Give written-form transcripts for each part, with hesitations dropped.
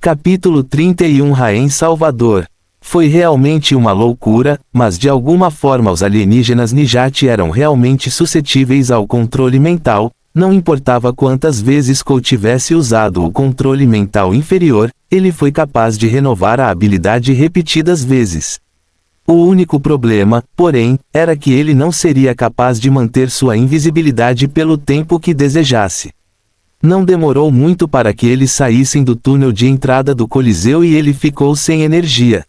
Capítulo 31 Raen Salvador. Foi realmente uma loucura, mas de alguma forma os alienígenas Nijati eram realmente suscetíveis ao controle mental, não importava quantas vezes Cole tivesse usado o controle mental inferior, ele foi capaz de renovar a habilidade repetidas vezes. O único problema, porém, era que ele não seria capaz de manter sua invisibilidade pelo tempo que desejasse. Não demorou muito para que eles saíssem do túnel de entrada do Coliseu e ele ficou sem energia.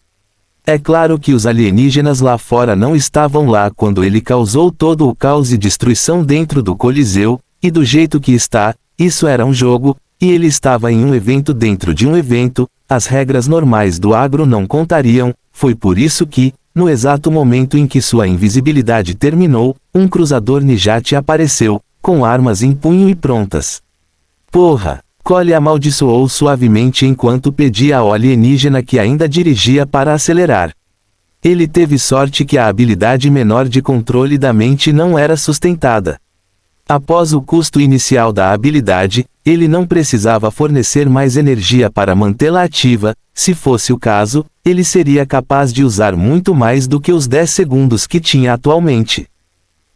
É claro que os alienígenas lá fora não estavam lá quando ele causou todo o caos e destruição dentro do Coliseu, e do jeito que está, isso era um jogo, e ele estava em um evento dentro de um evento, as regras normais do agro não contariam, foi por isso que, no exato momento em que sua invisibilidade terminou, um cruzador Nijati apareceu, com armas em punho e prontas. Porra! Cole amaldiçoou suavemente enquanto pedia ao alienígena que ainda dirigia para acelerar. Ele teve sorte que a habilidade menor de controle da mente não era sustentada. Após o custo inicial da habilidade, ele não precisava fornecer mais energia para mantê-la ativa, se fosse o caso, ele seria capaz de usar muito mais do que os 10 segundos que tinha atualmente.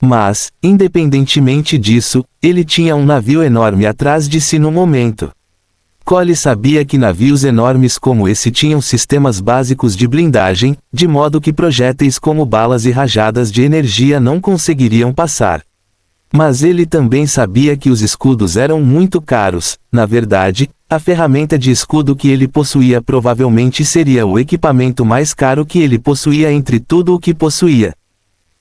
Mas, independentemente disso, ele tinha um navio enorme atrás de si no momento. Cole sabia que navios enormes como esse tinham sistemas básicos de blindagem, de modo que projéteis como balas e rajadas de energia não conseguiriam passar. Mas ele também sabia que os escudos eram muito caros, na verdade, a ferramenta de escudo que ele possuía provavelmente seria o equipamento mais caro que ele possuía entre tudo o que possuía.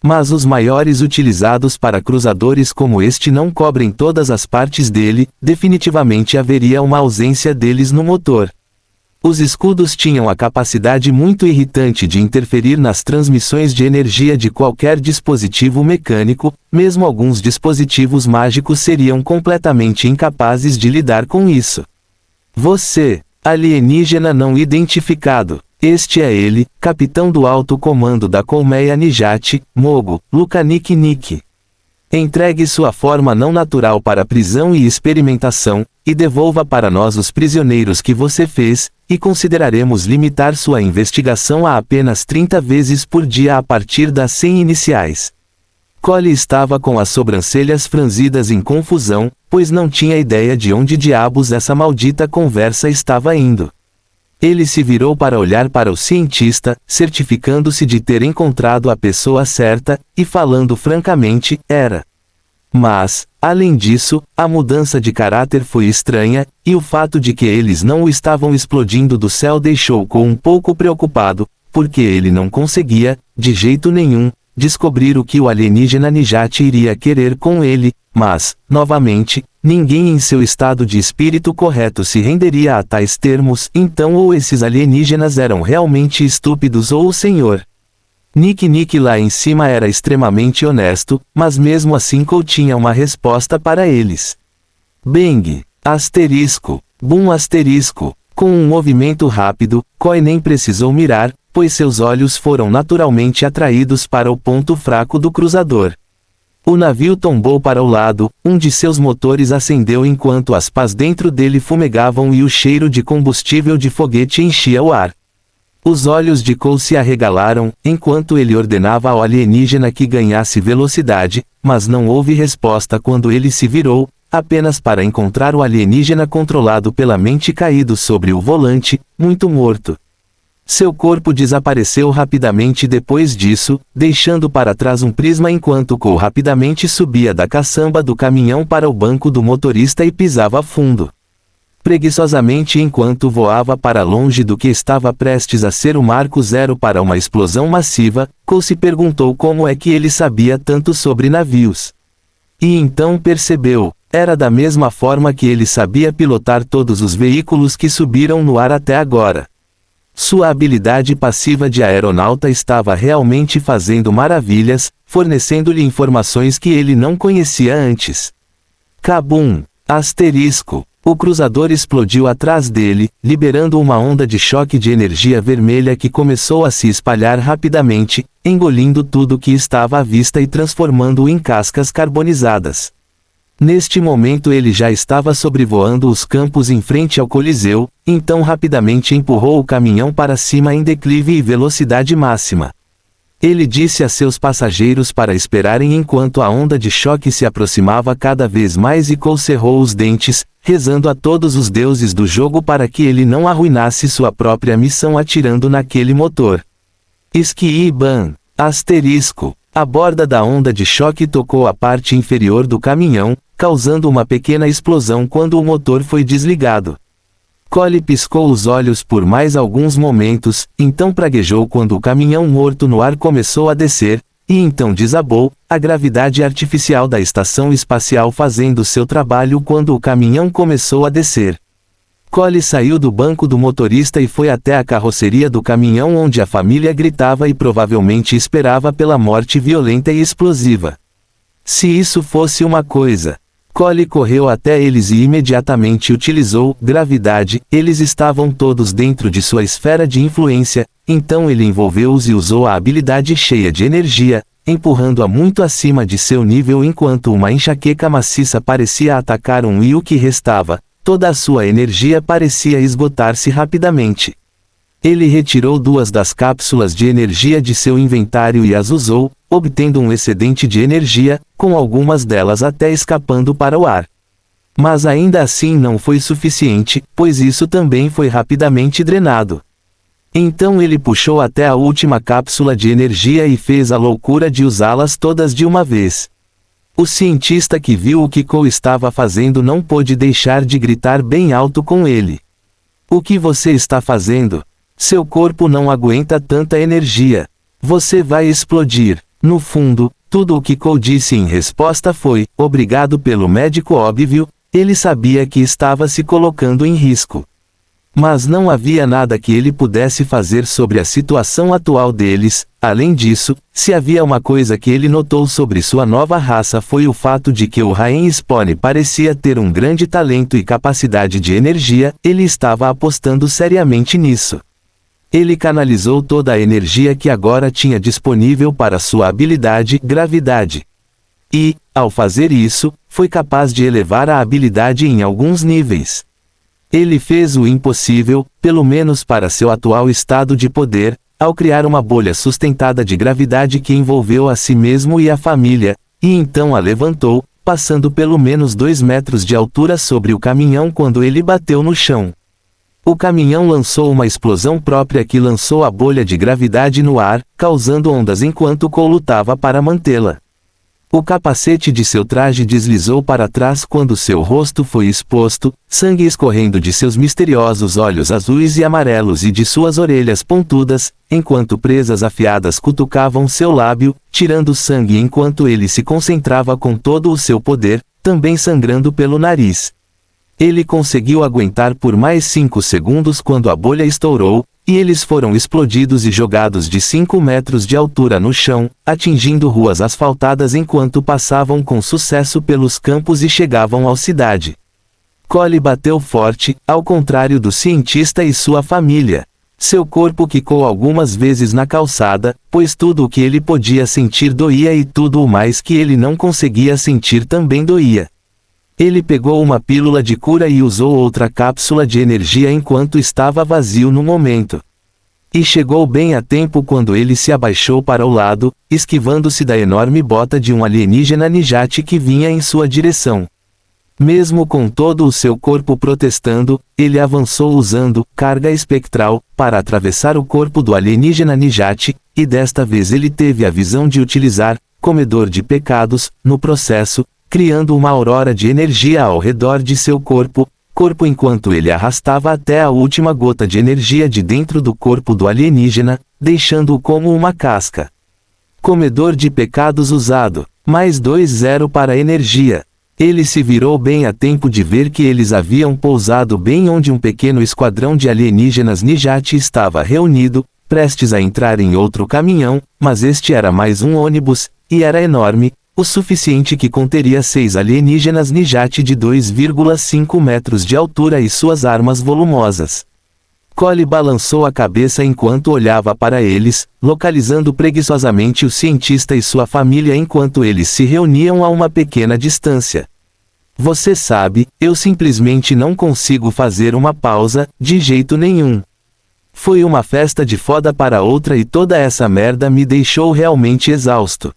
Mas os maiores utilizados para cruzadores como este não cobrem todas as partes dele, definitivamente haveria uma ausência deles no motor. Os escudos tinham a capacidade muito irritante de interferir nas transmissões de energia de qualquer dispositivo mecânico, mesmo alguns dispositivos mágicos seriam completamente incapazes de lidar com isso. Você, alienígena não identificado. Este é ele, capitão do alto comando da colmeia Nijati, Mogo, Lukanik Nik. Entregue sua forma não natural para prisão e experimentação, e devolva para nós os prisioneiros que você fez, e consideraremos limitar sua investigação a apenas 30 vezes por dia a partir das 100 iniciais. Cole estava com as sobrancelhas franzidas em confusão, pois não tinha ideia de onde diabos essa maldita conversa estava indo. Ele se virou para olhar para o cientista, certificando-se de ter encontrado a pessoa certa, e falando francamente, era. Mas, além disso, a mudança de caráter foi estranha, e o fato de que eles não o estavam explodindo do céu deixou-o um pouco preocupado, porque ele não conseguia, de jeito nenhum, descobrir o que o alienígena Nijati iria querer com ele, mas, novamente, ninguém em seu estado de espírito correto se renderia a tais termos, então ou esses alienígenas eram realmente estúpidos ou o senhor. Nick lá em cima era extremamente honesto, mas mesmo assim Cole tinha uma resposta para eles. Bang! Asterisco! Boom asterisco! Com um movimento rápido, Cole nem precisou mirar, pois seus olhos foram naturalmente atraídos para o ponto fraco do cruzador. O navio tombou para o lado, um de seus motores acendeu enquanto as pás dentro dele fumegavam e o cheiro de combustível de foguete enchia o ar. Os olhos de Cole se arregalaram, enquanto ele ordenava ao alienígena que ganhasse velocidade, mas não houve resposta quando ele se virou, apenas para encontrar o alienígena controlado pela mente caído sobre o volante, muito morto. Seu corpo desapareceu rapidamente depois disso, deixando para trás um prisma enquanto Cole rapidamente subia da caçamba do caminhão para o banco do motorista e pisava fundo. Preguiçosamente enquanto voava para longe do que estava prestes a ser o marco zero para uma explosão massiva, Cole se perguntou como é que ele sabia tanto sobre navios. E então percebeu, era da mesma forma que ele sabia pilotar todos os veículos que subiram no ar até agora. Sua habilidade passiva de aeronauta estava realmente fazendo maravilhas, fornecendo-lhe informações que ele não conhecia antes. Kabum! Asterisco! O cruzador explodiu atrás dele, liberando uma onda de choque de energia vermelha que começou a se espalhar rapidamente, engolindo tudo que estava à vista e transformando-o em cascas carbonizadas. Neste momento ele já estava sobrevoando os campos em frente ao Coliseu, então rapidamente empurrou o caminhão para cima em declive e velocidade máxima. Ele disse a seus passageiros para esperarem enquanto a onda de choque se aproximava cada vez mais e cerrou os dentes, rezando a todos os deuses do jogo para que ele não arruinasse sua própria missão atirando naquele motor. Esqui-ban. Asterisco. A borda da onda de choque tocou a parte inferior do caminhão, causando uma pequena explosão quando o motor foi desligado. Cole piscou os olhos por mais alguns momentos, então praguejou quando o caminhão morto no ar começou a descer, e então desabou, a gravidade artificial da estação espacial fazendo seu trabalho quando o caminhão começou a descer. Cole saiu do banco do motorista e foi até a carroceria do caminhão onde a família gritava e provavelmente esperava pela morte violenta e explosiva. Se isso fosse uma coisa. Cole correu até eles e imediatamente utilizou gravidade, eles estavam todos dentro de sua esfera de influência, então ele envolveu-os e usou a habilidade cheia de energia, empurrando-a muito acima de seu nível enquanto uma enxaqueca maciça parecia atacar e o que restava. Toda a sua energia parecia esgotar-se rapidamente. Ele retirou 2 das cápsulas de energia de seu inventário e as usou, obtendo um excedente de energia, com algumas delas até escapando para o ar. Mas ainda assim não foi suficiente, pois isso também foi rapidamente drenado. Então ele puxou até a última cápsula de energia e fez a loucura de usá-las todas de uma vez. O cientista que viu o que Cole estava fazendo não pôde deixar de gritar bem alto com ele. O que você está fazendo? Seu corpo não aguenta tanta energia. Você vai explodir. No fundo, tudo o que Cole disse em resposta foi, obrigado pelo médico óbvio, ele sabia que estava se colocando em risco. Mas não havia nada que ele pudesse fazer sobre a situação atual deles. Além disso, se havia uma coisa que ele notou sobre sua nova raça foi o fato de que o Raen Spawn parecia ter um grande talento e capacidade de energia, ele estava apostando seriamente nisso. Ele canalizou toda a energia que agora tinha disponível para sua habilidade gravidade. E, ao fazer isso, foi capaz de elevar a habilidade em alguns níveis. Ele fez o impossível, pelo menos para seu atual estado de poder, ao criar uma bolha sustentada de gravidade que envolveu a si mesmo e a família, e então a levantou, passando pelo menos 2 metros de altura sobre o caminhão quando ele bateu no chão. O caminhão lançou uma explosão própria que lançou a bolha de gravidade no ar, causando ondas enquanto Cole lutava para mantê-la. O capacete de seu traje deslizou para trás quando seu rosto foi exposto, sangue escorrendo de seus misteriosos olhos azuis e amarelos e de suas orelhas pontudas, enquanto presas afiadas cutucavam seu lábio, tirando sangue enquanto ele se concentrava com todo o seu poder, também sangrando pelo nariz. Ele conseguiu aguentar por mais 5 segundos quando a bolha estourou, e eles foram explodidos e jogados de 5 metros de altura no chão, atingindo ruas asfaltadas enquanto passavam com sucesso pelos campos e chegavam à cidade. Cole bateu forte, ao contrário do cientista e sua família. Seu corpo quicou algumas vezes na calçada, pois tudo o que ele podia sentir doía e tudo o mais que ele não conseguia sentir também doía. Ele pegou uma pílula de cura e usou outra cápsula de energia enquanto estava vazio no momento. E chegou bem a tempo quando ele se abaixou para o lado, esquivando-se da enorme bota de um alienígena Nijati que vinha em sua direção. Mesmo com todo o seu corpo protestando, ele avançou usando carga espectral para atravessar o corpo do alienígena Nijati, e desta vez ele teve a visão de utilizar comedor de pecados no processo, criando uma aurora de energia ao redor de seu corpo enquanto ele arrastava até a última gota de energia de dentro do corpo do alienígena, deixando-o como uma casca. Comedor de pecados usado. Mais 2-0 para energia. Ele se virou bem a tempo de ver que eles haviam pousado bem onde um pequeno esquadrão de alienígenas Nijati estava reunido, prestes a entrar em outro caminhão, mas este era mais um ônibus, e era enorme, o suficiente que conteria 6 alienígenas Nijati de 2,5 metros de altura e suas armas volumosas. Cole balançou a cabeça enquanto olhava para eles, localizando preguiçosamente o cientista e sua família enquanto eles se reuniam a uma pequena distância. Você sabe, eu simplesmente não consigo fazer uma pausa, de jeito nenhum. Foi uma festa de foda para outra e toda essa merda me deixou realmente exausto.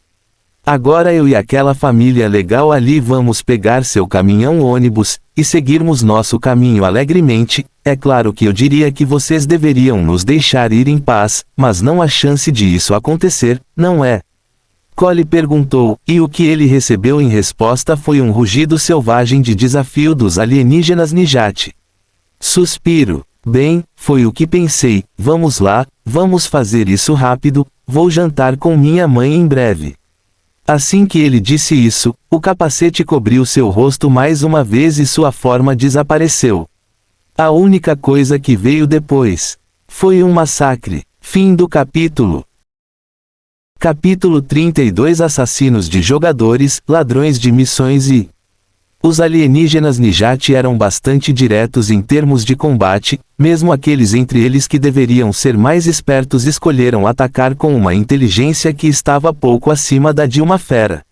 Agora eu e aquela família legal ali vamos pegar seu caminhão-ônibus, e seguirmos nosso caminho alegremente. É claro que eu diria que vocês deveriam nos deixar ir em paz, mas não há chance de isso acontecer, não é? Cole perguntou, e o que ele recebeu em resposta foi um rugido selvagem de desafio dos alienígenas Nijati. Suspiro. Bem, foi o que pensei, vamos lá, vamos fazer isso rápido, vou jantar com minha mãe em breve. Assim que ele disse isso, o capacete cobriu seu rosto mais uma vez e sua forma desapareceu. A única coisa que veio depois foi um massacre. Fim do capítulo. Capítulo 32 Assassinos de jogadores, ladrões de missões e... Os alienígenas Nijati eram bastante diretos em termos de combate, mesmo aqueles entre eles que deveriam ser mais espertos escolheram atacar com uma inteligência que estava pouco acima da de uma fera.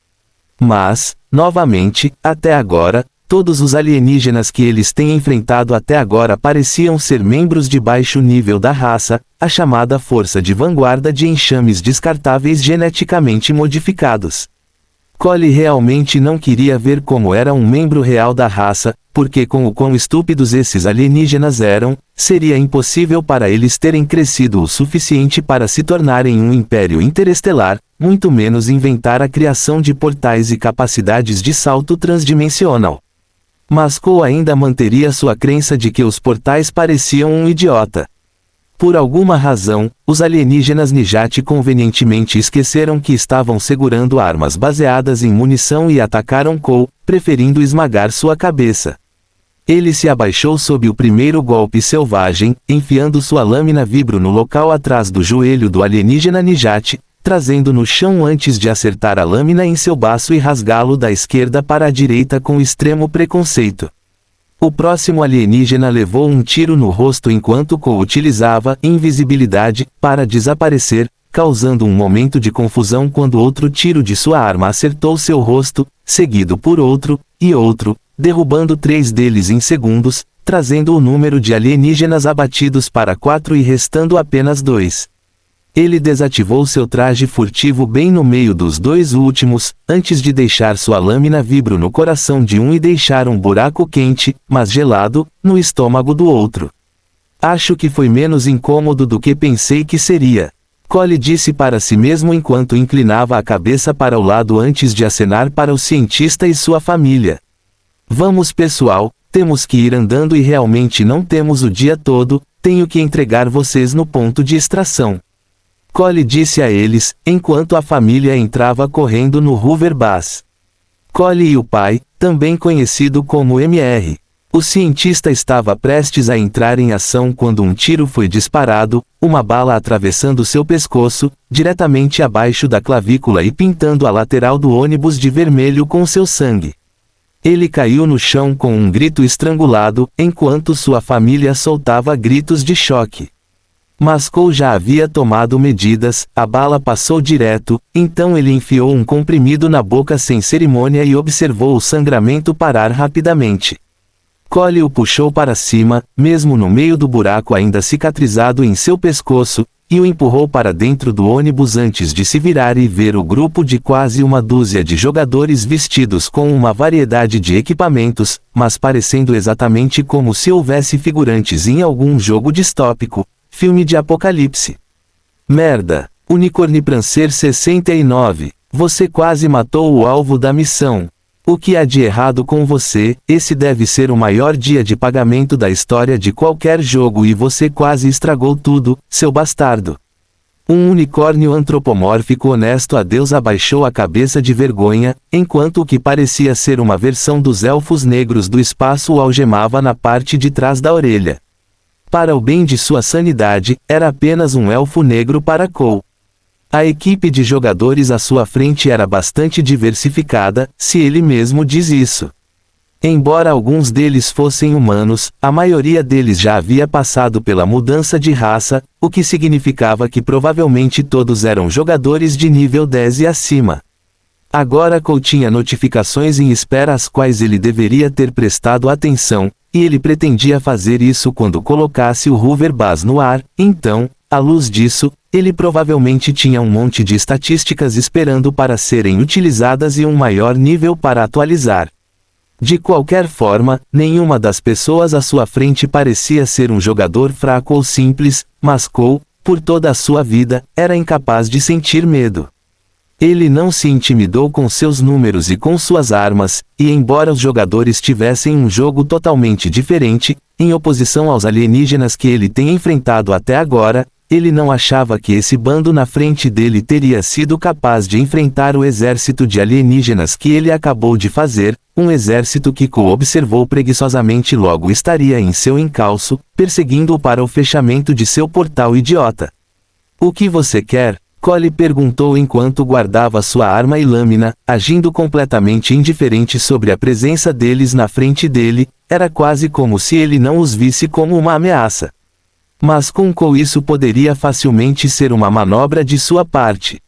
Mas, novamente, até agora, todos os alienígenas que eles têm enfrentado até agora pareciam ser membros de baixo nível da raça, a chamada força de vanguarda de enxames descartáveis geneticamente modificados. Cole realmente não queria ver como era um membro real da raça, porque com o quão estúpidos esses alienígenas eram, seria impossível para eles terem crescido o suficiente para se tornarem um império interestelar, muito menos inventar a criação de portais e capacidades de salto transdimensional. Mas Cole ainda manteria sua crença de que os portais pareciam um idiota. Por alguma razão, os alienígenas Nijati convenientemente esqueceram que estavam segurando armas baseadas em munição e atacaram Cole, preferindo esmagar sua cabeça. Ele se abaixou sob o primeiro golpe selvagem, enfiando sua lâmina vibro no local atrás do joelho do alienígena Nijati, trazendo no chão antes de acertar a lâmina em seu baço e rasgá-lo da esquerda para a direita com extremo preconceito. O próximo alienígena levou um tiro no rosto enquanto Cole utilizava invisibilidade para desaparecer, causando um momento de confusão quando outro tiro de sua arma acertou seu rosto, seguido por outro, e outro, derrubando 3 deles em segundos, trazendo o número de alienígenas abatidos para 4 e restando apenas 2. Ele desativou seu traje furtivo bem no meio dos 2 últimos, antes de deixar sua lâmina vibro no coração de um e deixar um buraco quente, mas gelado, no estômago do outro. Acho que foi menos incômodo do que pensei que seria. Cole disse para si mesmo enquanto inclinava a cabeça para o lado antes de acenar para o cientista e sua família. Vamos pessoal, temos que ir andando e realmente não temos o dia todo, tenho que entregar vocês no ponto de extração. Cole disse a eles, enquanto a família entrava correndo no Hoover Bass. Cole e o pai, também conhecido como Mr. O cientista estava prestes a entrar em ação quando um tiro foi disparado, uma bala atravessando seu pescoço, diretamente abaixo da clavícula e pintando a lateral do ônibus de vermelho com seu sangue. Ele caiu no chão com um grito estrangulado, enquanto sua família soltava gritos de choque. Mas Cole já havia tomado medidas, a bala passou direto, então ele enfiou um comprimido na boca sem cerimônia e observou o sangramento parar rapidamente. Cole o puxou para cima, mesmo no meio do buraco ainda cicatrizado em seu pescoço, e o empurrou para dentro do ônibus antes de se virar e ver o grupo de quase uma dúzia de jogadores vestidos com uma variedade de equipamentos, mas parecendo exatamente como se houvesse figurantes em algum jogo distópico. Filme de apocalipse. Merda. Unicorniprancer 69. Você quase matou o alvo da missão. O que há de errado com você? Esse deve ser o maior dia de pagamento da história de qualquer jogo e você quase estragou tudo, seu bastardo. Um unicórnio antropomórfico honesto a Deus abaixou a cabeça de vergonha, enquanto o que parecia ser uma versão dos elfos negros do espaço o algemava na parte de trás da orelha. Para o bem de sua sanidade, era apenas um elfo negro para Cole. A equipe de jogadores à sua frente era bastante diversificada, se ele mesmo diz isso. Embora alguns deles fossem humanos, a maioria deles já havia passado pela mudança de raça, o que significava que provavelmente todos eram jogadores de nível 10 e acima. Agora Cole tinha notificações em espera às quais ele deveria ter prestado atenção, e ele pretendia fazer isso quando colocasse o Hoover Bus no ar. Então, à luz disso, ele provavelmente tinha um monte de estatísticas esperando para serem utilizadas e um maior nível para atualizar. De qualquer forma, nenhuma das pessoas à sua frente parecia ser um jogador fraco ou simples, mas Cole, por toda a sua vida, era incapaz de sentir medo. Ele não se intimidou com seus números e com suas armas, e embora os jogadores tivessem um jogo totalmente diferente, em oposição aos alienígenas que ele tem enfrentado até agora, ele não achava que esse bando na frente dele teria sido capaz de enfrentar o exército de alienígenas que ele acabou de fazer, um exército que Cole observou preguiçosamente logo estaria em seu encalço, perseguindo-o para o fechamento de seu portal idiota. O que você quer? Cole perguntou enquanto guardava sua arma e lâmina, agindo completamente indiferente sobre a presença deles na frente dele, era quase como se ele não os visse como uma ameaça. Mas com Cole isso poderia facilmente ser uma manobra de sua parte.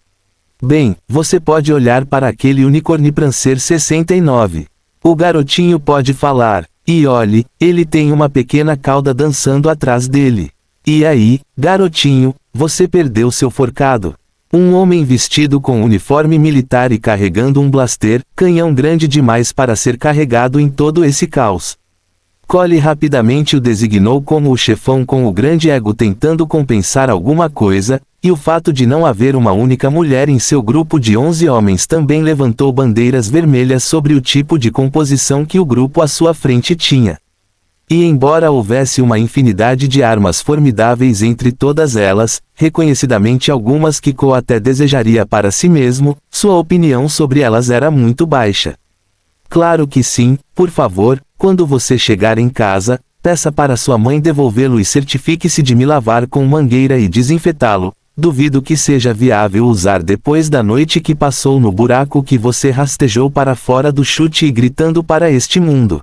Bem, você pode olhar para aquele unicórnio Prancer 69. O garotinho pode falar, e olhe, ele tem uma pequena cauda dançando atrás dele. E aí, garotinho, você perdeu seu forcado. Um homem vestido com uniforme militar e carregando um blaster, canhão grande demais para ser carregado em todo esse caos. Cole rapidamente o designou como o chefão com o grande ego tentando compensar alguma coisa, e o fato de não haver uma única mulher em seu grupo de 11 homens também levantou bandeiras vermelhas sobre o tipo de composição que o grupo à sua frente tinha. E embora houvesse uma infinidade de armas formidáveis entre todas elas, reconhecidamente algumas que Cole até desejaria para si mesmo, sua opinião sobre elas era muito baixa. Claro que sim, por favor, quando você chegar em casa, peça para sua mãe devolvê-lo e certifique-se de me lavar com mangueira e desinfetá-lo. Duvido que seja viável usar depois da noite que passou no buraco que você rastejou para fora do chute e gritando para este mundo.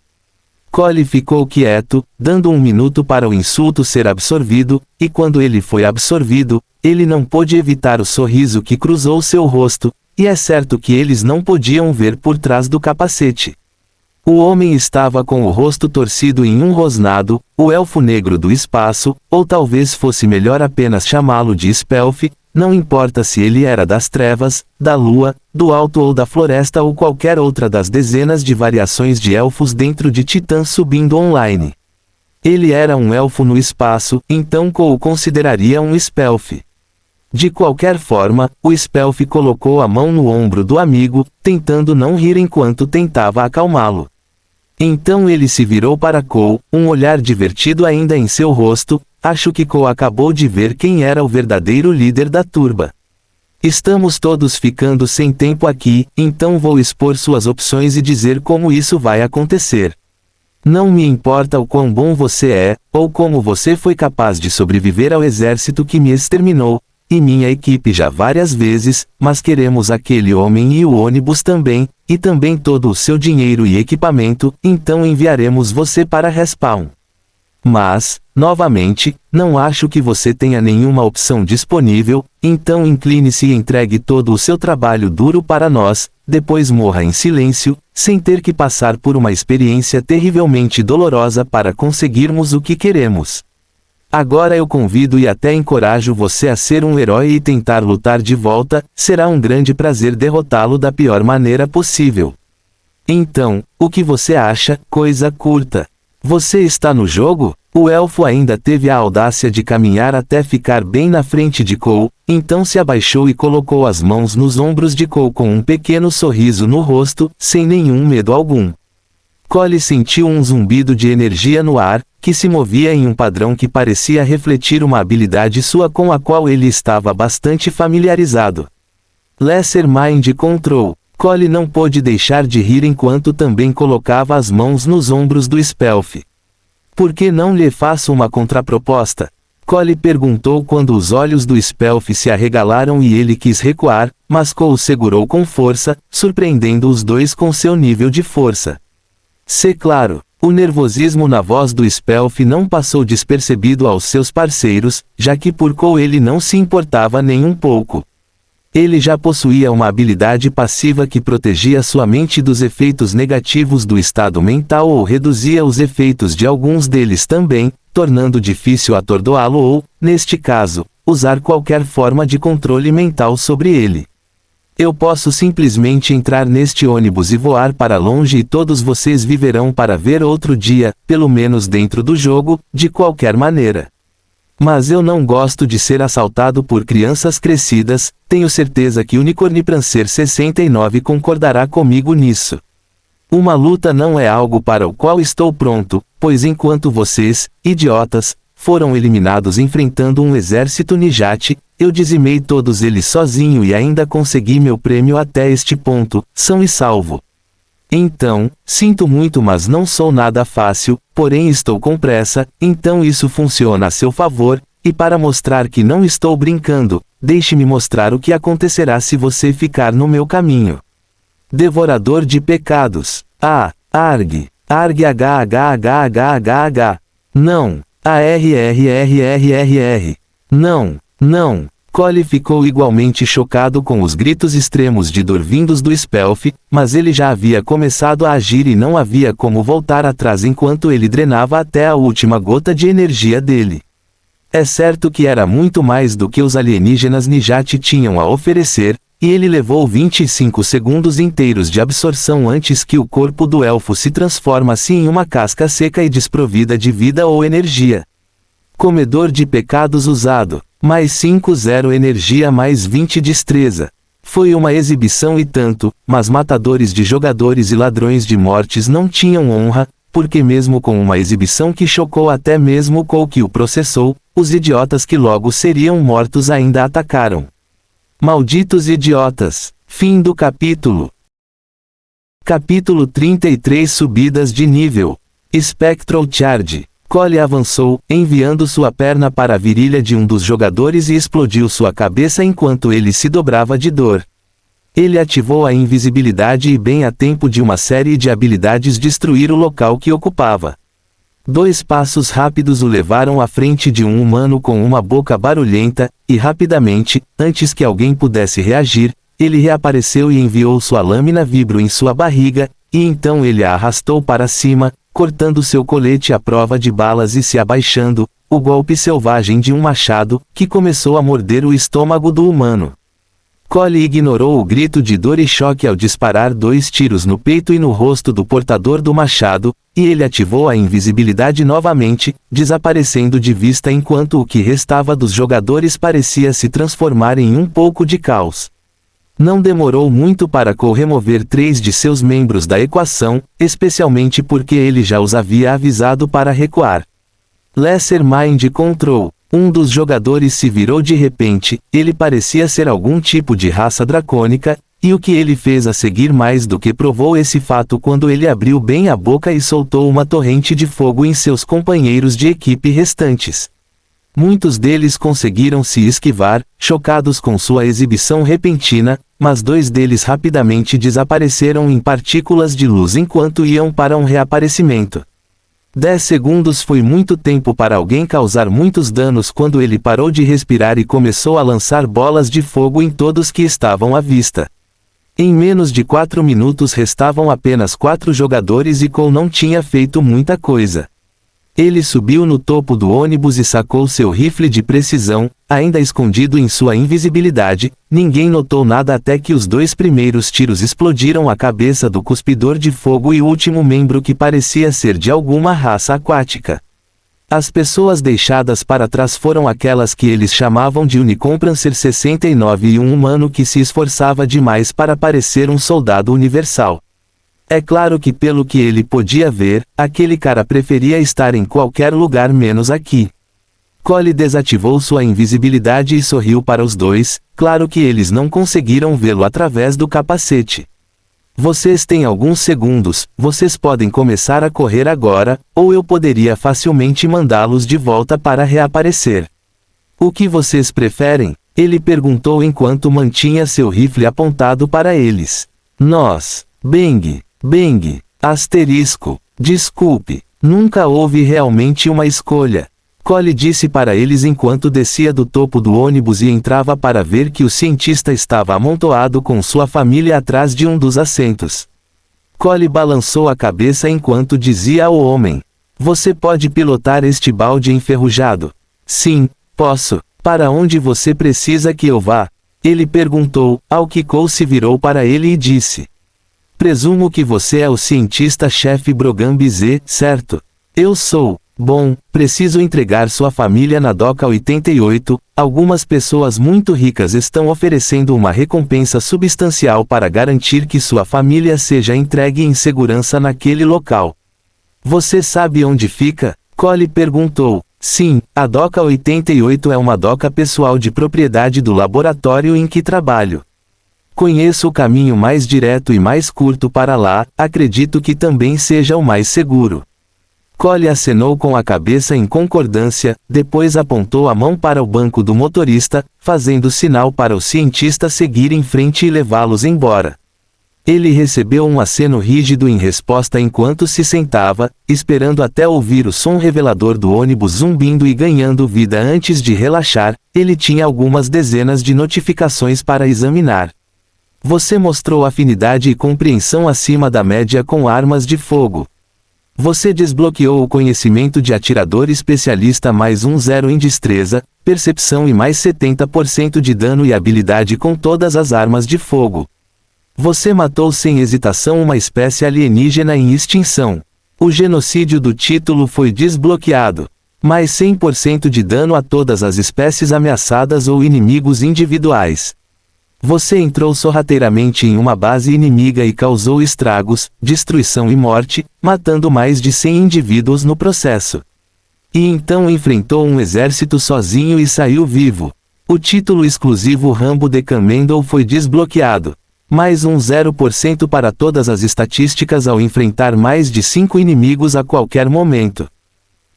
Cole ficou quieto, dando um minuto para o insulto ser absorvido, e quando ele foi absorvido, ele não pôde evitar o sorriso que cruzou seu rosto, e é certo que eles não podiam ver por trás do capacete. O homem estava com o rosto torcido em um rosnado, o elfo negro do espaço, ou talvez fosse melhor apenas chamá-lo de Spelf, não importa se ele era das trevas, da lua, do alto ou da floresta ou qualquer outra das dezenas de variações de elfos dentro de Titã subindo online. Ele era um elfo no espaço, então Cole o consideraria um Spelf. De qualquer forma, o Spelf colocou a mão no ombro do amigo, tentando não rir enquanto tentava acalmá-lo. Então ele se virou para Cole, um olhar divertido ainda em seu rosto. Acho que Cole acabou de ver quem era o verdadeiro líder da turba. Estamos todos ficando sem tempo aqui, então vou expor suas opções e dizer como isso vai acontecer. Não me importa o quão bom você é, ou como você foi capaz de sobreviver ao exército que me exterminou, e minha equipe já várias vezes, mas queremos aquele homem e o ônibus também, e também todo o seu dinheiro e equipamento, então enviaremos você para Respawn. Mas, novamente, não acho que você tenha nenhuma opção disponível, então incline-se e entregue todo o seu trabalho duro para nós, depois morra em silêncio, sem ter que passar por uma experiência terrivelmente dolorosa para conseguirmos o que queremos. Agora eu convido e até encorajo você a ser um herói e tentar lutar de volta, será um grande prazer derrotá-lo da pior maneira possível. Então, o que você acha, coisa curta? Você está no jogo? O elfo ainda teve a audácia de caminhar até ficar bem na frente de Cole, então se abaixou e colocou as mãos nos ombros de Cole com um pequeno sorriso no rosto, sem nenhum medo algum. Cole sentiu um zumbido de energia no ar, que se movia em um padrão que parecia refletir uma habilidade sua com a qual ele estava bastante familiarizado. Lesser Mind Control. Cole não pôde deixar de rir enquanto também colocava as mãos nos ombros do Spelf. Por que não lhe faço uma contraproposta? Cole perguntou quando os olhos do Spelf se arregalaram e ele quis recuar, mas Cole segurou com força, surpreendendo os dois com seu nível de força. Se claro, o nervosismo na voz do Spelf não passou despercebido aos seus parceiros, já que por Cole ele não se importava nem um pouco. Ele já possuía uma habilidade passiva que protegia sua mente dos efeitos negativos do estado mental ou reduzia os efeitos de alguns deles também, tornando difícil atordoá-lo ou, neste caso, usar qualquer forma de controle mental sobre ele. Eu posso simplesmente entrar neste ônibus e voar para longe e todos vocês viverão para ver outro dia, pelo menos dentro do jogo, de qualquer maneira. Mas eu não gosto de ser assaltado por crianças crescidas, tenho certeza que Unicorniprancer 69 concordará comigo nisso. Uma luta não é algo para o qual estou pronto, pois enquanto vocês, idiotas, foram eliminados enfrentando um exército Nijati, eu dizimei todos eles sozinho e ainda consegui meu prêmio até este ponto, são e salvo. Então, sinto muito, mas não sou nada fácil, porém estou com pressa, então isso funciona a seu favor, e para mostrar que não estou brincando, deixe-me mostrar o que acontecerá se você ficar no meu caminho. Devorador de pecados. Arg. Arg HHHHH. Não. ARRRRRR. Não. Cole ficou igualmente chocado com os gritos extremos de dor vindos do Spelf, mas ele já havia começado a agir e não havia como voltar atrás enquanto ele drenava até a última gota de energia dele. É certo que era muito mais do que os alienígenas Nijati tinham a oferecer, e ele levou 25 segundos inteiros de absorção antes que o corpo do elfo se transformasse em uma casca seca e desprovida de vida ou energia. Comedor de pecados usado. Mais 50 energia mais 20 destreza. Foi uma exibição e tanto, mas matadores de jogadores e ladrões de mortes não tinham honra, porque mesmo com uma exibição que chocou até mesmo Cole que o processou, os idiotas que logo seriam mortos ainda atacaram. Malditos idiotas. Fim do capítulo. Capítulo 33 Subidas de nível. Spectral Charge. Cole avançou, enviando sua perna para a virilha de um dos jogadores e explodiu sua cabeça enquanto ele se dobrava de dor. Ele ativou a invisibilidade e bem a tempo de uma série de habilidades destruir o local que ocupava. 2 passos rápidos o levaram à frente de um humano com uma boca barulhenta, e rapidamente, antes que alguém pudesse reagir, ele reapareceu e enviou sua lâmina vibro em sua barriga, e então ele a arrastou para cima, cortando seu colete à prova de balas e se abaixando, o golpe selvagem de um machado, que começou a morder o estômago do humano. Cole ignorou o grito de dor e choque ao disparar 2 tiros no peito e no rosto do portador do machado, e ele ativou a invisibilidade novamente, desaparecendo de vista enquanto o que restava dos jogadores parecia se transformar em um pouco de caos. Não demorou muito para Cole remover 3 de seus membros da equação, especialmente porque ele já os havia avisado para recuar. Lesser Mind Control. Um dos jogadores se virou de repente, ele parecia ser algum tipo de raça dracônica, e o que ele fez a seguir mais do que provou esse fato quando ele abriu bem a boca e soltou uma torrente de fogo em seus companheiros de equipe restantes. Muitos deles conseguiram se esquivar, chocados com sua exibição repentina, mas 2 deles rapidamente desapareceram em partículas de luz enquanto iam para um reaparecimento. 10 segundos foi muito tempo para alguém causar muitos danos quando ele parou de respirar e começou a lançar bolas de fogo em todos que estavam à vista. Em menos de 4 minutos restavam apenas 4 jogadores e Cole não tinha feito muita coisa. Ele subiu no topo do ônibus e sacou seu rifle de precisão, ainda escondido em sua invisibilidade. Ninguém notou nada até que os 2 primeiros tiros explodiram a cabeça do cuspidor de fogo e o último membro que parecia ser de alguma raça aquática. As pessoas deixadas para trás foram aquelas que eles chamavam de Unicorniprancer 69 e um humano que se esforçava demais para parecer um soldado universal. É claro que pelo que ele podia ver, aquele cara preferia estar em qualquer lugar menos aqui. Cole desativou sua invisibilidade e sorriu para os 2, claro que eles não conseguiram vê-lo através do capacete. Vocês têm alguns segundos, vocês podem começar a correr agora, ou eu poderia facilmente mandá-los de volta para reaparecer. O que vocês preferem? Ele perguntou enquanto mantinha seu rifle apontado para eles. Nós. Bang. Asterisco. Desculpe. Nunca houve realmente uma escolha. Cole disse para eles enquanto descia do topo do ônibus e entrava para ver que o cientista estava amontoado com sua família atrás de um dos assentos. Cole balançou a cabeça enquanto dizia ao homem: "Você pode pilotar este balde enferrujado?" "Sim, posso. Para onde você precisa que eu vá?" ele perguntou, ao que Cole se virou para ele e disse: "Presumo que você é o cientista-chefe Brogan Bizet, certo?" "Eu sou." "Bom, preciso entregar sua família na Doca 88, algumas pessoas muito ricas estão oferecendo uma recompensa substancial para garantir que sua família seja entregue em segurança naquele local." "Você sabe onde fica?" Cole perguntou. "Sim, a Doca 88 é uma doca pessoal de propriedade do laboratório em que trabalho. Conheço o caminho mais direto e mais curto para lá, acredito que também seja o mais seguro." Cole acenou com a cabeça em concordância, depois apontou a mão para o banco do motorista, fazendo sinal para o cientista seguir em frente e levá-los embora. Ele recebeu um aceno rígido em resposta enquanto se sentava, esperando até ouvir o som revelador do ônibus zumbindo e ganhando vida antes de relaxar. Ele tinha algumas dezenas de notificações para examinar. Você mostrou afinidade e compreensão acima da média com armas de fogo. Você desbloqueou o conhecimento de atirador especialista mais 10 em destreza, percepção e mais 70% de dano e habilidade com todas as armas de fogo. Você matou sem hesitação uma espécie alienígena em extinção. O genocídio do título foi desbloqueado. Mais 100% de dano a todas as espécies ameaçadas ou inimigos individuais. Você entrou sorrateiramente em uma base inimiga e causou estragos, destruição e morte, matando mais de 100 indivíduos no processo. E então enfrentou um exército sozinho e saiu vivo. O título exclusivo Rambo The Commando foi desbloqueado. Mais 0% para todas as estatísticas ao enfrentar mais de 5 inimigos a qualquer momento.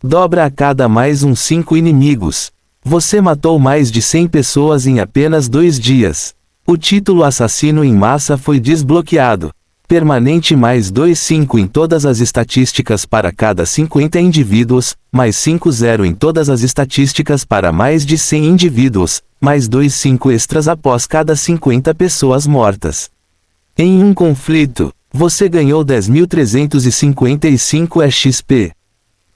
Dobra a cada mais 5 inimigos. Você matou mais de 100 pessoas em apenas 2 dias. O título Assassino em Massa foi desbloqueado. Permanente mais 2,5 em todas as estatísticas para cada 50 indivíduos, mais 5,0 em todas as estatísticas para mais de 100 indivíduos, mais 2,5 extras após cada 50 pessoas mortas. Em um conflito, você ganhou 10.355 XP.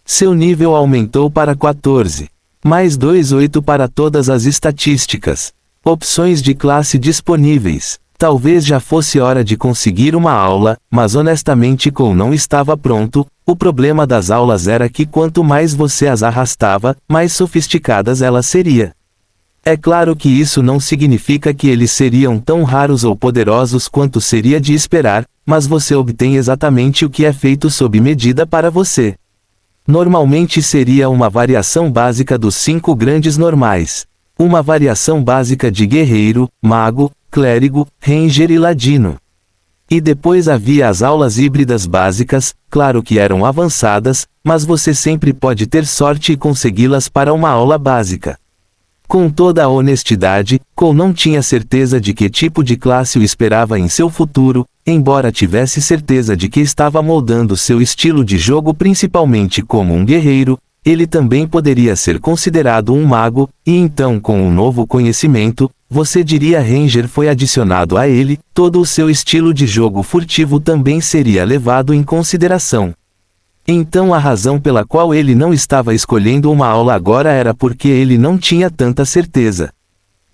Seu nível aumentou para 14. Mais 2,8 para todas as estatísticas. Opções de classe disponíveis. Talvez já fosse hora de conseguir uma aula, mas honestamente Cole não estava pronto. O problema das aulas era que quanto mais você as arrastava, mais sofisticadas elas seriam. É claro que isso não significa que eles seriam tão raros ou poderosos quanto seria de esperar, mas você obtém exatamente o que é feito sob medida para você. Normalmente seria uma variação básica dos 5 grandes normais. Uma variação básica de guerreiro, mago, clérigo, ranger e ladino. E depois havia as aulas híbridas básicas, claro que eram avançadas, mas você sempre pode ter sorte e consegui-las para uma aula básica. Com toda a honestidade, Cole não tinha certeza de que tipo de classe o esperava em seu futuro, embora tivesse certeza de que estava moldando seu estilo de jogo principalmente como um guerreiro. Ele também poderia ser considerado um mago, e então com um novo conhecimento, você diria Ranger foi adicionado a ele, todo o seu estilo de jogo furtivo também seria levado em consideração. Então a razão pela qual ele não estava escolhendo uma aula agora era porque ele não tinha tanta certeza.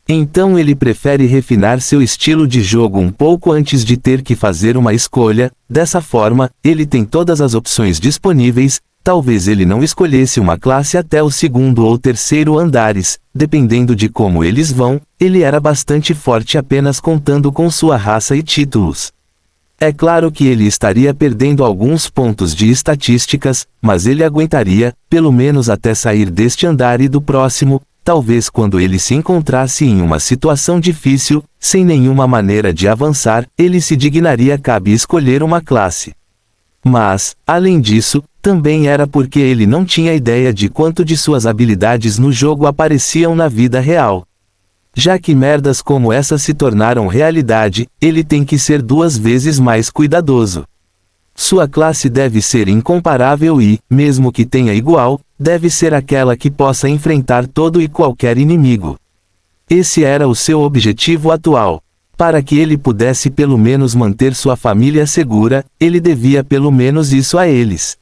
Então ele prefere refinar seu estilo de jogo um pouco antes de ter que fazer uma escolha. Dessa forma, ele tem todas as opções disponíveis. Talvez ele não escolhesse uma classe até o 2º ou 3º andares, dependendo de como eles vão. Ele era bastante forte apenas contando com sua raça e títulos. É claro que ele estaria perdendo alguns pontos de estatísticas, mas ele aguentaria, pelo menos até sair deste andar e do próximo. Talvez quando ele se encontrasse em uma situação difícil, sem nenhuma maneira de avançar, ele se dignaria cabe escolher uma classe. Mas, além disso, também era porque ele não tinha ideia de quanto de suas habilidades no jogo apareciam na vida real. Já que merdas como essa se tornaram realidade, ele tem que ser 2 vezes mais cuidadoso. Sua classe deve ser incomparável e, mesmo que tenha igual, deve ser aquela que possa enfrentar todo e qualquer inimigo. Esse era o seu objetivo atual. Para que ele pudesse pelo menos manter sua família segura, ele devia pelo menos isso a eles.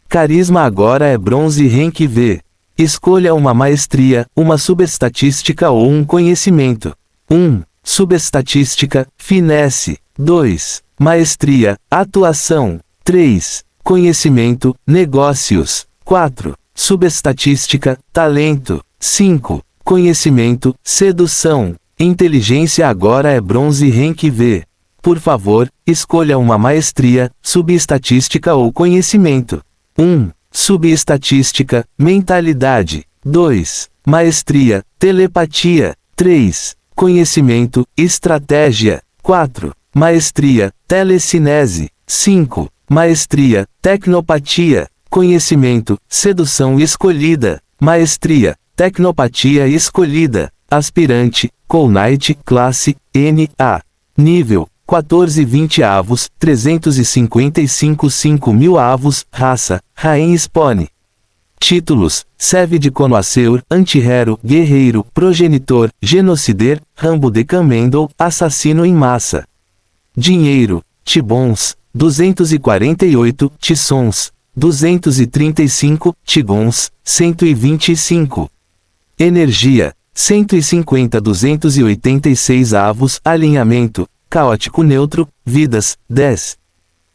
Carisma agora é bronze rank V. Escolha uma maestria, uma subestatística ou um conhecimento. 1. Subestatística, finesse. 2. Maestria, atuação. 3. Conhecimento, negócios. 4. Subestatística, talento. 5. Conhecimento, sedução. Inteligência agora é bronze rank V. Por favor, escolha uma maestria, subestatística ou conhecimento. 1. Subestatística, mentalidade. 2. Maestria, telepatia. 3. Conhecimento, estratégia. 4. Maestria, telecinese. 5. Maestria, tecnopatia. Conhecimento, sedução escolhida. Maestria, tecnopatia escolhida. Aspirante, Call Knight, classe, NA. Nível, 1420 avos, 355 5.000 avos, raça, Rain Spawn. Títulos, Serve de Connoisseur, Anti-Hero, Guerreiro, Progenitor, Genocider, Rambo de Commando, Assassino em Massa. Dinheiro, Tibons, 248, Tissons, 235, Tigons, 125. Energia, 150-286 avos, alinhamento, caótico neutro, vidas, 10.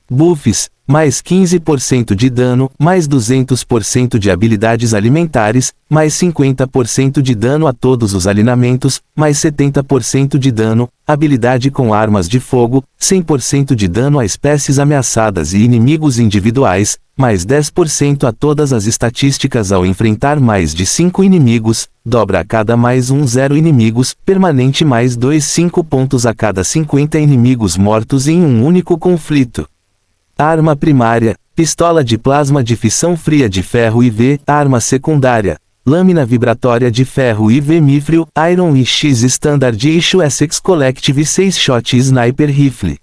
Buffs, mais 15% de dano, mais 200% de habilidades alimentares, mais 50% de dano a todos os alinhamentos, mais 70% de dano, habilidade com armas de fogo, 100% de dano a espécies ameaçadas e inimigos individuais, mais 10% a todas as estatísticas ao enfrentar mais de 5 inimigos, dobra a cada mais 0 inimigos, permanente mais 5 pontos a cada 50 inimigos mortos em um único conflito. Arma primária, pistola de plasma de fissão fria de ferro IV, arma secundária, lâmina vibratória de ferro IV Mifril, Iron X Standard Issue Essex Collective 6-Shot Sniper Rifle.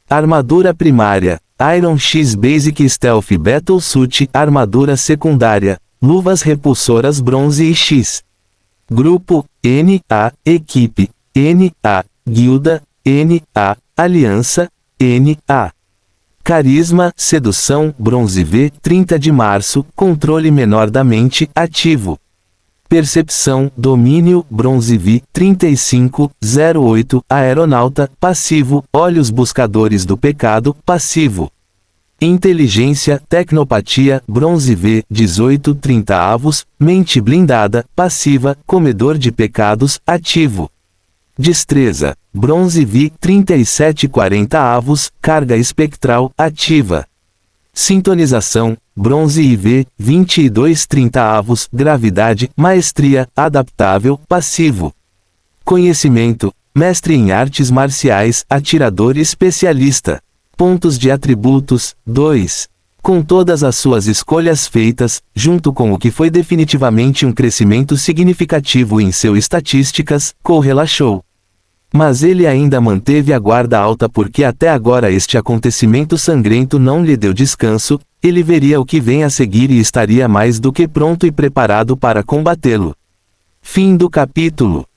Armadura primária, Iron X Basic Stealth Battle Suit, armadura secundária, luvas repulsoras bronze e X. Grupo, NA, equipe, NA, guilda, NA, aliança, NA. Carisma, sedução, bronze V, 30 de março, controle menor da mente, ativo. Percepção, domínio, bronze V, 3508, aeronauta, passivo, olhos buscadores do pecado, passivo. Inteligência, tecnopatia, bronze V, 1830 avos, mente blindada, passiva, comedor de pecados, ativo. Destreza, bronze V, 3740 avos, carga espectral, ativa. Sintonização, bronze IV, 2230 avos, gravidade, maestria, adaptável, passivo. Conhecimento, mestre em artes marciais, atirador especialista. Pontos de atributos, 2. Com todas as suas escolhas feitas, junto com o que foi definitivamente um crescimento significativo em seu estatísticas, Cole relaxou. Mas ele ainda manteve a guarda alta porque até agora este acontecimento sangrento não lhe deu descanso, ele veria o que vem a seguir e estaria mais do que pronto e preparado para combatê-lo. Fim do capítulo.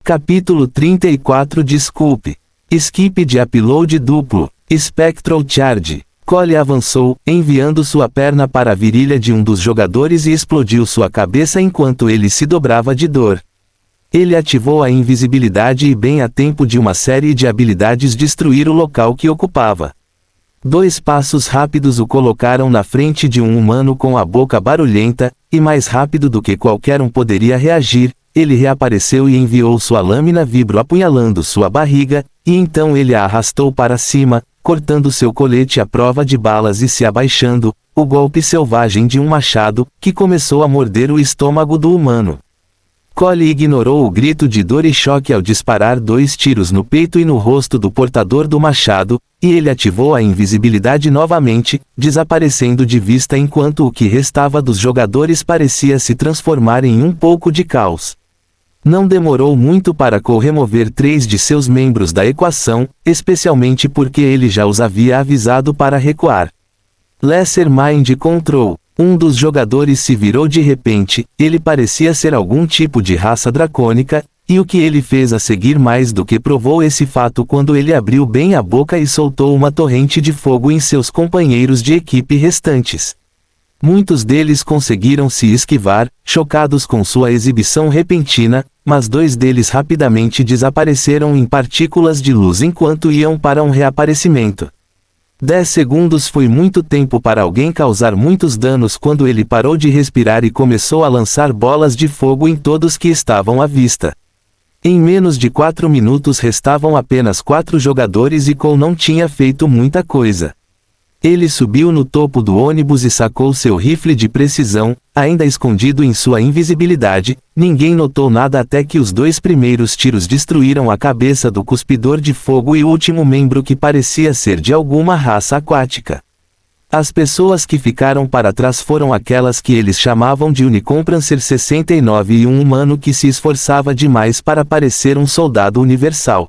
Capítulo 34. Desculpe. Skip de upload duplo. Spectral Charge. Cole avançou, enviando sua perna para a virilha de um dos jogadores e explodiu sua cabeça enquanto ele se dobrava de dor. Ele ativou a invisibilidade e bem a tempo de uma série de habilidades destruir o local que ocupava. 2 passos rápidos o colocaram na frente de um humano com a boca barulhenta, e mais rápido do que qualquer um poderia reagir, ele reapareceu e enviou sua lâmina vibro apunhalando sua barriga, e então ele a arrastou para cima, cortando seu colete à prova de balas e se abaixando, o golpe selvagem de um machado, que começou a morder o estômago do humano. Cole ignorou o grito de dor e choque ao disparar 2 tiros no peito e no rosto do portador do machado, e ele ativou a invisibilidade novamente, desaparecendo de vista enquanto o que restava dos jogadores parecia se transformar em um pouco de caos. Não demorou muito para Cole remover 3 de seus membros da equação, especialmente porque ele já os havia avisado para recuar. Lesser Mind Control. Um dos jogadores se virou de repente, ele parecia ser algum tipo de raça dracônica, e o que ele fez a seguir mais do que provou esse fato quando ele abriu bem a boca e soltou uma torrente de fogo em seus companheiros de equipe restantes. Muitos deles conseguiram se esquivar, chocados com sua exibição repentina, mas 2 deles rapidamente desapareceram em partículas de luz enquanto iam para um reaparecimento. 10 segundos foi muito tempo para alguém causar muitos danos quando ele parou de respirar e começou a lançar bolas de fogo em todos que estavam à vista. Em menos de 4 minutos restavam apenas 4 jogadores e Cole não tinha feito muita coisa. Ele subiu no topo do ônibus e sacou seu rifle de precisão, ainda escondido em sua invisibilidade. Ninguém notou nada até que os 2 primeiros tiros destruíram a cabeça do cuspidor de fogo e o último membro que parecia ser de alguma raça aquática. As pessoas que ficaram para trás foram aquelas que eles chamavam de Unicompancer 69 e um humano que se esforçava demais para parecer um soldado universal.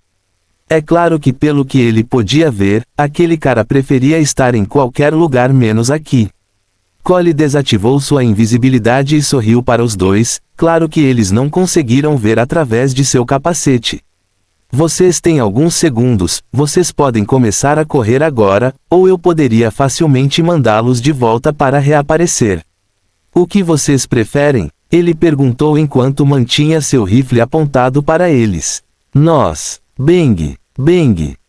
É claro que pelo que ele podia ver, aquele cara preferia estar em qualquer lugar menos aqui. Cole desativou sua invisibilidade e sorriu para os 2, claro que eles não conseguiram ver através de seu capacete. Vocês têm alguns segundos, vocês podem começar a correr agora, ou eu poderia facilmente mandá-los de volta para reaparecer. O que vocês preferem? Ele perguntou enquanto mantinha seu rifle apontado para eles. Nós. Bang.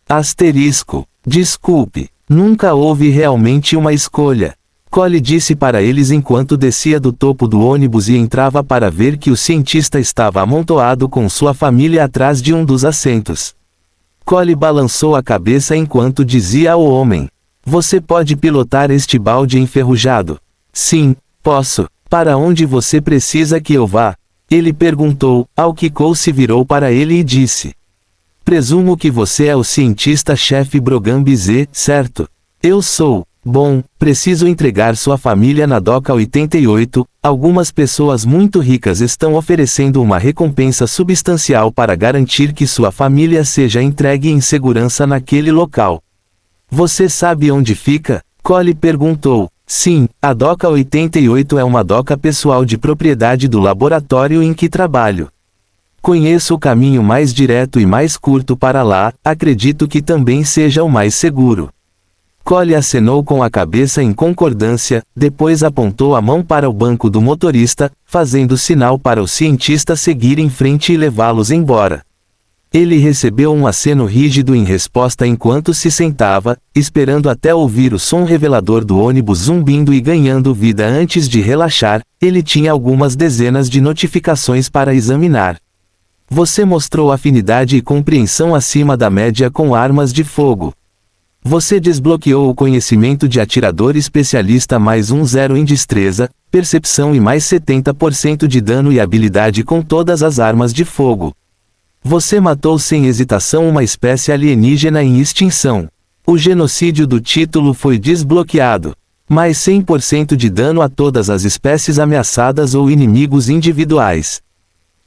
Asterisco. Desculpe. Nunca houve realmente uma escolha. Cole disse para eles enquanto descia do topo do ônibus e entrava para ver que o cientista estava amontoado com sua família atrás de um dos assentos. Cole balançou a cabeça enquanto dizia ao homem: Você pode pilotar este balde enferrujado? Sim, posso. Para onde você precisa que eu vá? Ele perguntou, ao que Cole se virou para ele e disse: Presumo que você é o cientista-chefe Brogan Bizet, certo? Eu sou. Bom, preciso entregar sua família na Doca 88, algumas pessoas muito ricas estão oferecendo uma recompensa substancial para garantir que sua família seja entregue em segurança naquele local. Você sabe onde fica? Cole perguntou. Sim, a Doca 88 é uma doca pessoal de propriedade do laboratório em que trabalho. Conheço o caminho mais direto e mais curto para lá, acredito que também seja o mais seguro. Cole acenou com a cabeça em concordância, depois apontou a mão para o banco do motorista, fazendo sinal para o cientista seguir em frente e levá-los embora. Ele recebeu um aceno rígido em resposta enquanto se sentava, esperando até ouvir o som revelador do ônibus zumbindo e ganhando vida antes de relaxar. Ele tinha algumas dezenas de notificações para examinar. Você mostrou afinidade e compreensão acima da média com armas de fogo. Você desbloqueou o conhecimento de atirador especialista mais 10 em destreza, percepção e mais 70% de dano e habilidade com todas as armas de fogo. Você matou sem hesitação uma espécie alienígena em extinção. O genocídio do título foi desbloqueado. Mais 100% de dano a todas as espécies ameaçadas ou inimigos individuais.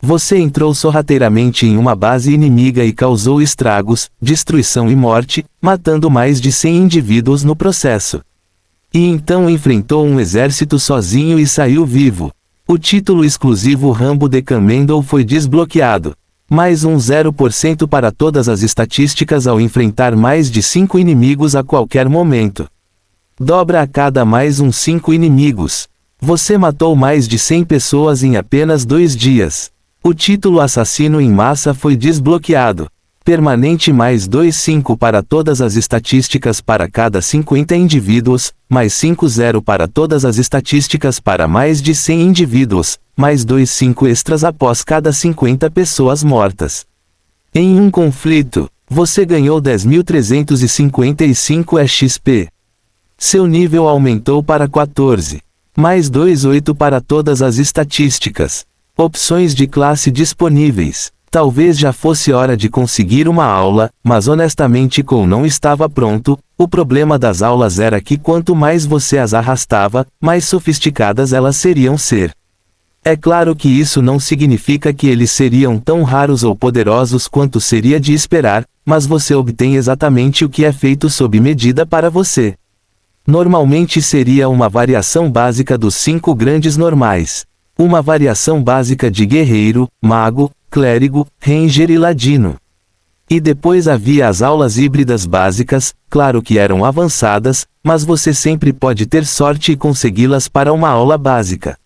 Você entrou sorrateiramente em uma base inimiga e causou estragos, destruição e morte, matando mais de 100 indivíduos no processo. E então enfrentou um exército sozinho e saiu vivo. O título exclusivo Rambo The Commando foi desbloqueado. Mais 0% para todas as estatísticas ao enfrentar mais de 5 inimigos a qualquer momento. Dobra a cada mais 5 inimigos. Você matou mais de 100 pessoas em apenas 2 dias. O título Assassino em Massa foi desbloqueado. Permanente mais 5 para todas as estatísticas para cada 50 indivíduos, mais 5 para todas as estatísticas para mais de 100 indivíduos, mais 5 extras após cada 50 pessoas mortas. Em um conflito, você ganhou 10.355 XP. Seu nível aumentou para 14. Mais 8 para todas as estatísticas. Opções de classe disponíveis. Talvez já fosse hora de conseguir uma aula, mas honestamente Cole não estava pronto. O problema das aulas era que quanto mais você as arrastava, mais sofisticadas elas seriam ser. É claro que isso não significa que eles seriam tão raros ou poderosos quanto seria de esperar, mas você obtém exatamente o que é feito sob medida para você. Normalmente seria uma variação básica dos 5 grandes normais. Uma variação básica de guerreiro, mago, clérigo, ranger e ladino. E depois havia as aulas híbridas básicas, claro que eram avançadas, mas você sempre pode ter sorte e consegui-las para uma aula básica.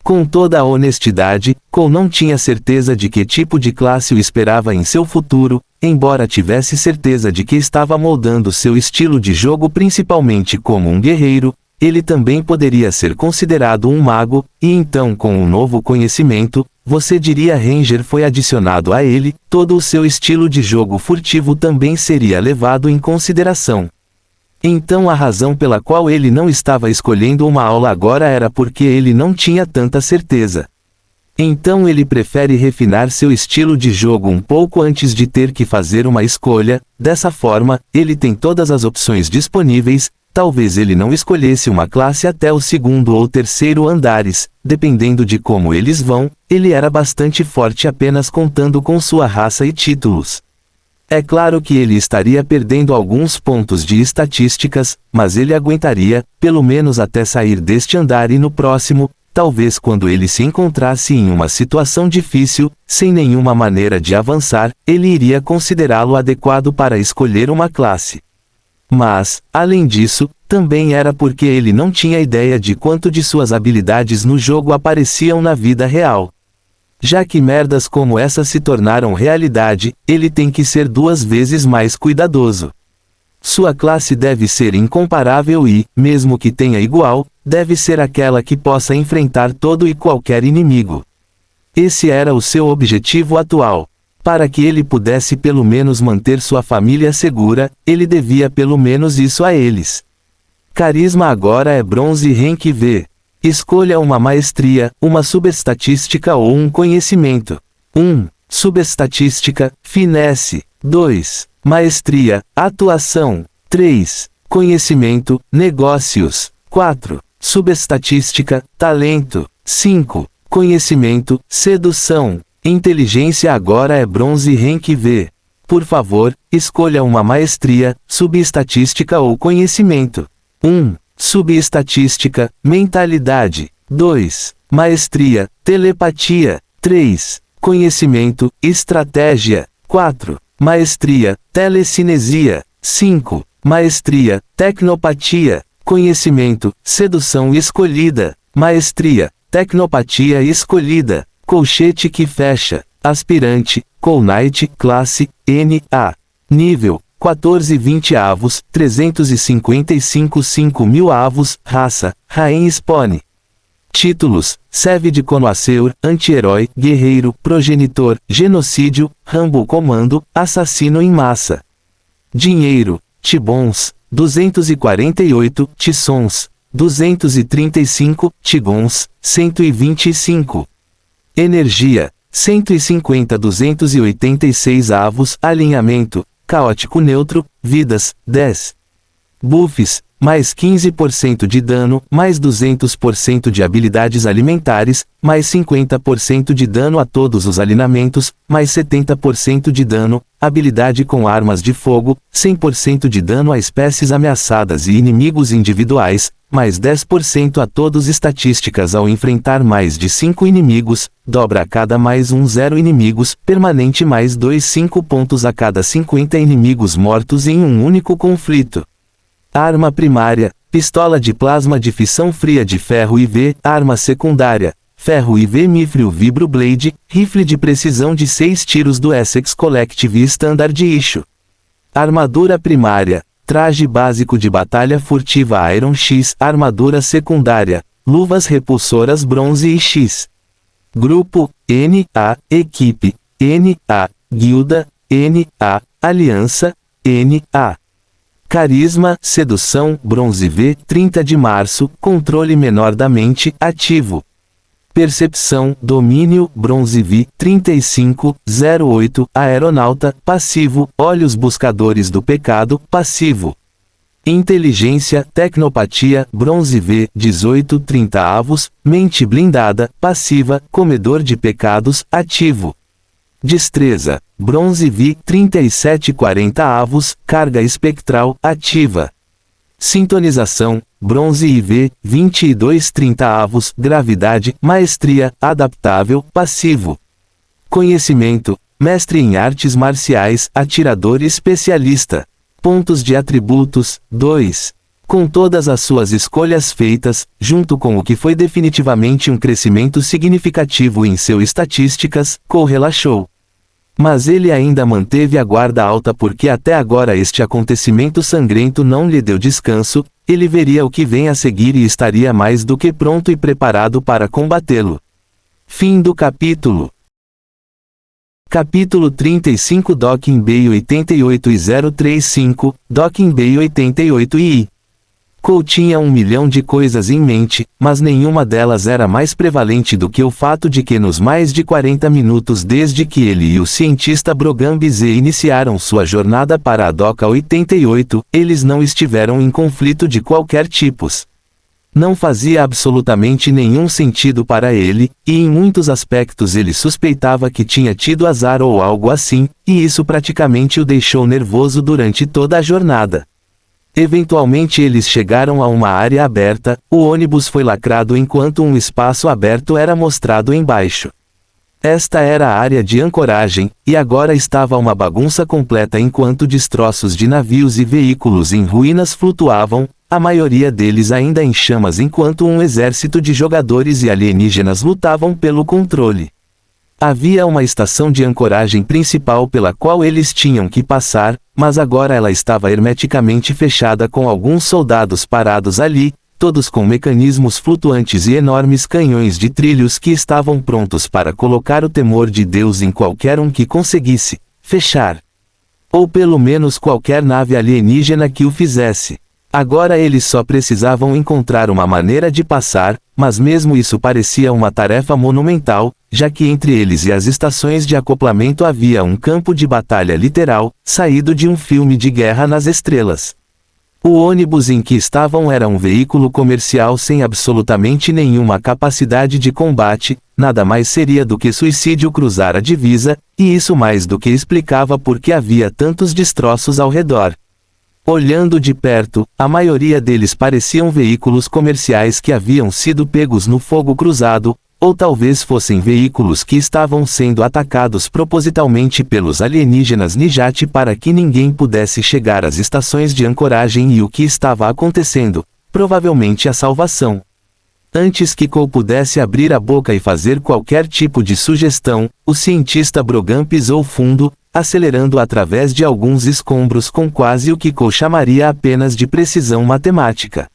Com toda a honestidade, Cole não tinha certeza de que tipo de classe o esperava em seu futuro, embora tivesse certeza de que estava moldando seu estilo de jogo principalmente como um guerreiro. Ele também poderia ser considerado um mago, e então com um novo conhecimento, você diria Ranger foi adicionado a ele, todo o seu estilo de jogo furtivo também seria levado em consideração. Então a razão pela qual ele não estava escolhendo uma aula agora era porque ele não tinha tanta certeza. Então ele prefere refinar seu estilo de jogo um pouco antes de ter que fazer uma escolha, dessa forma, ele tem todas as opções disponíveis. Talvez ele não escolhesse uma classe até o 2º ou 3º andares, dependendo de como eles vão, ele era bastante forte apenas contando com sua raça e títulos. É claro que ele estaria perdendo alguns pontos de estatísticas, mas ele aguentaria, pelo menos até sair deste andar e no próximo, talvez quando ele se encontrasse em uma situação difícil, sem nenhuma maneira de avançar, ele iria considerá-lo adequado para escolher uma classe. Mas, além disso, também era porque ele não tinha ideia de quanto de suas habilidades no jogo apareciam na vida real. Já que merdas como essa se tornaram realidade, ele tem que ser 2 vezes mais cuidadoso. Sua classe deve ser incomparável e, mesmo que tenha igual, deve ser aquela que possa enfrentar todo e qualquer inimigo. Esse era o seu objetivo atual. Para que ele pudesse pelo menos manter sua família segura, ele devia pelo menos isso a eles. Carisma agora é bronze rank V. Escolha uma maestria, uma subestatística ou um conhecimento. 1. Subestatística, finesse. 2. Maestria, atuação. 3. Conhecimento, negócios. 4. Subestatística, talento. 5. Conhecimento, sedução. Inteligência agora é bronze rank V. Por favor, escolha uma maestria, subestatística ou conhecimento. 1. Subestatística, mentalidade. 2. Maestria, telepatia. 3. Conhecimento, estratégia. 4. Maestria, telecinesia. 5. Maestria, tecnopatia. Conhecimento, sedução escolhida. Maestria, tecnopatia escolhida. Colchete que fecha. Aspirante, Cole Knight, classe, NA. Nível, 14-20 avos, 355 5.000 avos, raça, Rain Spawn. Títulos, Serve de Connoisseur, Anti-herói, Guerreiro, Progenitor, Genocídio, Rumble Comando, Assassino em Massa. Dinheiro, Tibons, 248, Tissons, 235, Tigons, 125. Energia, 150-286 avos, alinhamento, caótico neutro, vidas, 10. Buffs, mais 15% de dano, mais 200% de habilidades alimentares, mais 50% de dano a todos os alinhamentos, mais 70% de dano, habilidade com armas de fogo, 100% de dano a espécies ameaçadas e inimigos individuais, mais 10% a todos estatísticas ao enfrentar mais de 5 inimigos, dobra a cada mais 0 inimigos, permanente mais 5 pontos a cada 50 inimigos mortos em um único conflito. Arma primária, pistola de plasma de fissão fria de ferro IV, arma secundária, ferro IV Mithril Vibroblade, rifle de precisão de 6 tiros do Essex Collective Standard Issue. Armadura primária, traje básico de batalha furtiva Iron X, armadura secundária, luvas repulsoras bronze e X. Grupo, NA, equipe, NA, guilda, NA, aliança, NA. Carisma, sedução, bronze V, 30 de março, controle menor da mente, ativo. Percepção, domínio, bronze V, 35, 08, aeronauta, passivo, olhos buscadores do pecado, passivo. Inteligência, tecnopatia, bronze V, 18, 30 avos, mente blindada, passiva, comedor de pecados, ativo. Destreza, bronze V, 37, 40 avos, carga espectral, ativa. Sintonização, bronze IV, 22/30, gravidade, maestria, adaptável, passivo. Conhecimento, mestre em artes marciais, atirador especialista. Pontos de atributos, 2. Com todas as suas escolhas feitas, junto com o que foi definitivamente um crescimento significativo em seu estatísticas, Cole relaxou. Mas ele ainda manteve a guarda alta porque até agora este acontecimento sangrento não lhe deu descanso, ele veria o que vem a seguir e estaria mais do que pronto e preparado para combatê-lo. Fim do capítulo. Capítulo 35 Docking Bay 88035, Docking Bay 88 e Cole tinha 1 milhão de coisas em mente, mas nenhuma delas era mais prevalente do que o fato de que nos mais de 40 minutos desde que ele e o cientista Brogan Bizet iniciaram sua jornada para a Doca 88, eles não estiveram em conflito de qualquer tipo. Não fazia absolutamente nenhum sentido para ele, e em muitos aspectos ele suspeitava que tinha tido azar ou algo assim, e isso praticamente o deixou nervoso durante toda a jornada. Eventualmente eles chegaram a uma área aberta, o ônibus foi lacrado enquanto um espaço aberto era mostrado embaixo. Esta era a área de ancoragem, e agora estava uma bagunça completa enquanto destroços de navios e veículos em ruínas flutuavam, a maioria deles ainda em chamas enquanto um exército de jogadores e alienígenas lutavam pelo controle. Havia uma estação de ancoragem principal pela qual eles tinham que passar, mas agora ela estava hermeticamente fechada com alguns soldados parados ali, todos com mecanismos flutuantes e enormes canhões de trilhos que estavam prontos para colocar o temor de Deus em qualquer um que conseguisse fechar. Ou pelo menos qualquer nave alienígena que o fizesse. Agora eles só precisavam encontrar uma maneira de passar, mas mesmo isso parecia uma tarefa monumental, já que entre eles e as estações de acoplamento havia um campo de batalha literal, saído de um filme de guerra nas estrelas. O ônibus em que estavam era um veículo comercial sem absolutamente nenhuma capacidade de combate, nada mais seria do que suicídio cruzar a divisa, e isso mais do que explicava por que havia tantos destroços ao redor. Olhando de perto, a maioria deles pareciam veículos comerciais que haviam sido pegos no fogo cruzado, ou talvez fossem veículos que estavam sendo atacados propositalmente pelos alienígenas Nijati para que ninguém pudesse chegar às estações de ancoragem e o que estava acontecendo, provavelmente a salvação. Antes que Cole pudesse abrir a boca e fazer qualquer tipo de sugestão, o cientista Brogan pisou fundo, acelerando através de alguns escombros com quase o que Cole chamaria apenas de precisão matemática.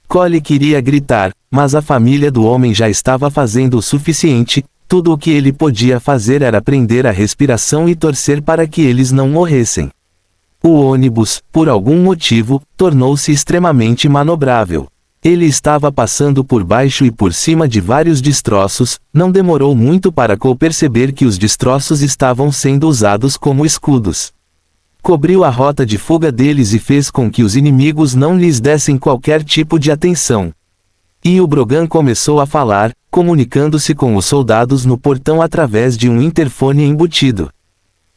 Cole queria gritar, mas a família do homem já estava fazendo o suficiente, tudo o que ele podia fazer era prender a respiração e torcer para que eles não morressem. O ônibus, por algum motivo, tornou-se extremamente manobrável. Ele estava passando por baixo e por cima de vários destroços, não demorou muito para Cole perceber que os destroços estavam sendo usados como escudos. Cobriu a rota de fuga deles e fez com que os inimigos não lhes dessem qualquer tipo de atenção. E o Brogan começou a falar, comunicando-se com os soldados no portão através de um interfone embutido.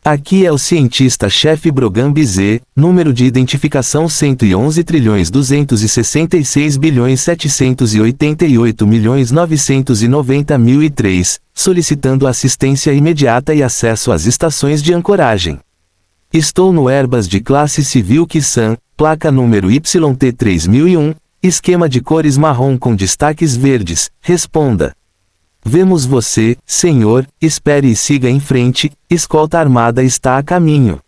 Aqui é o cientista-chefe Brogan Bizet, número de identificação 111.266.788.990.003, solicitando assistência imediata e acesso às estações de ancoragem. Estou no Airbus de classe civil Kissan, placa número YT3001, esquema de cores marrom com destaques verdes, responda. Vemos você, senhor, espere e siga em frente, escolta armada está a caminho.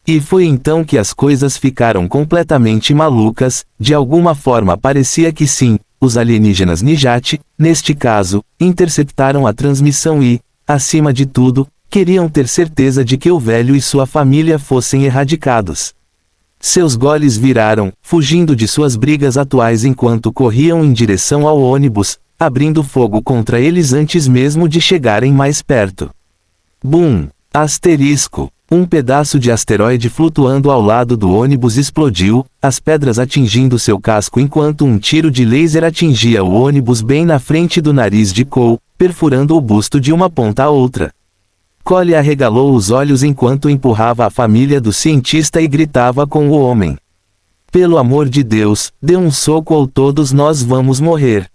E foi então que as coisas ficaram completamente malucas, de alguma forma parecia que sim, os alienígenas Nijati, neste caso, interceptaram a transmissão e, acima de tudo, queriam ter certeza de que o velho e sua família fossem erradicados. Seus goles viraram, fugindo de suas brigas atuais enquanto corriam em direção ao ônibus, abrindo fogo contra eles antes mesmo de chegarem mais perto. Bum! Asterisco. Um pedaço de asteroide flutuando ao lado do ônibus explodiu, as pedras atingindo seu casco enquanto um tiro de laser atingia o ônibus bem na frente do nariz de Cole, perfurando o busto de uma ponta a outra. Cole arregalou os olhos enquanto empurrava a família do cientista e gritava com o homem. Pelo amor de Deus, dê um soco ou todos nós vamos morrer.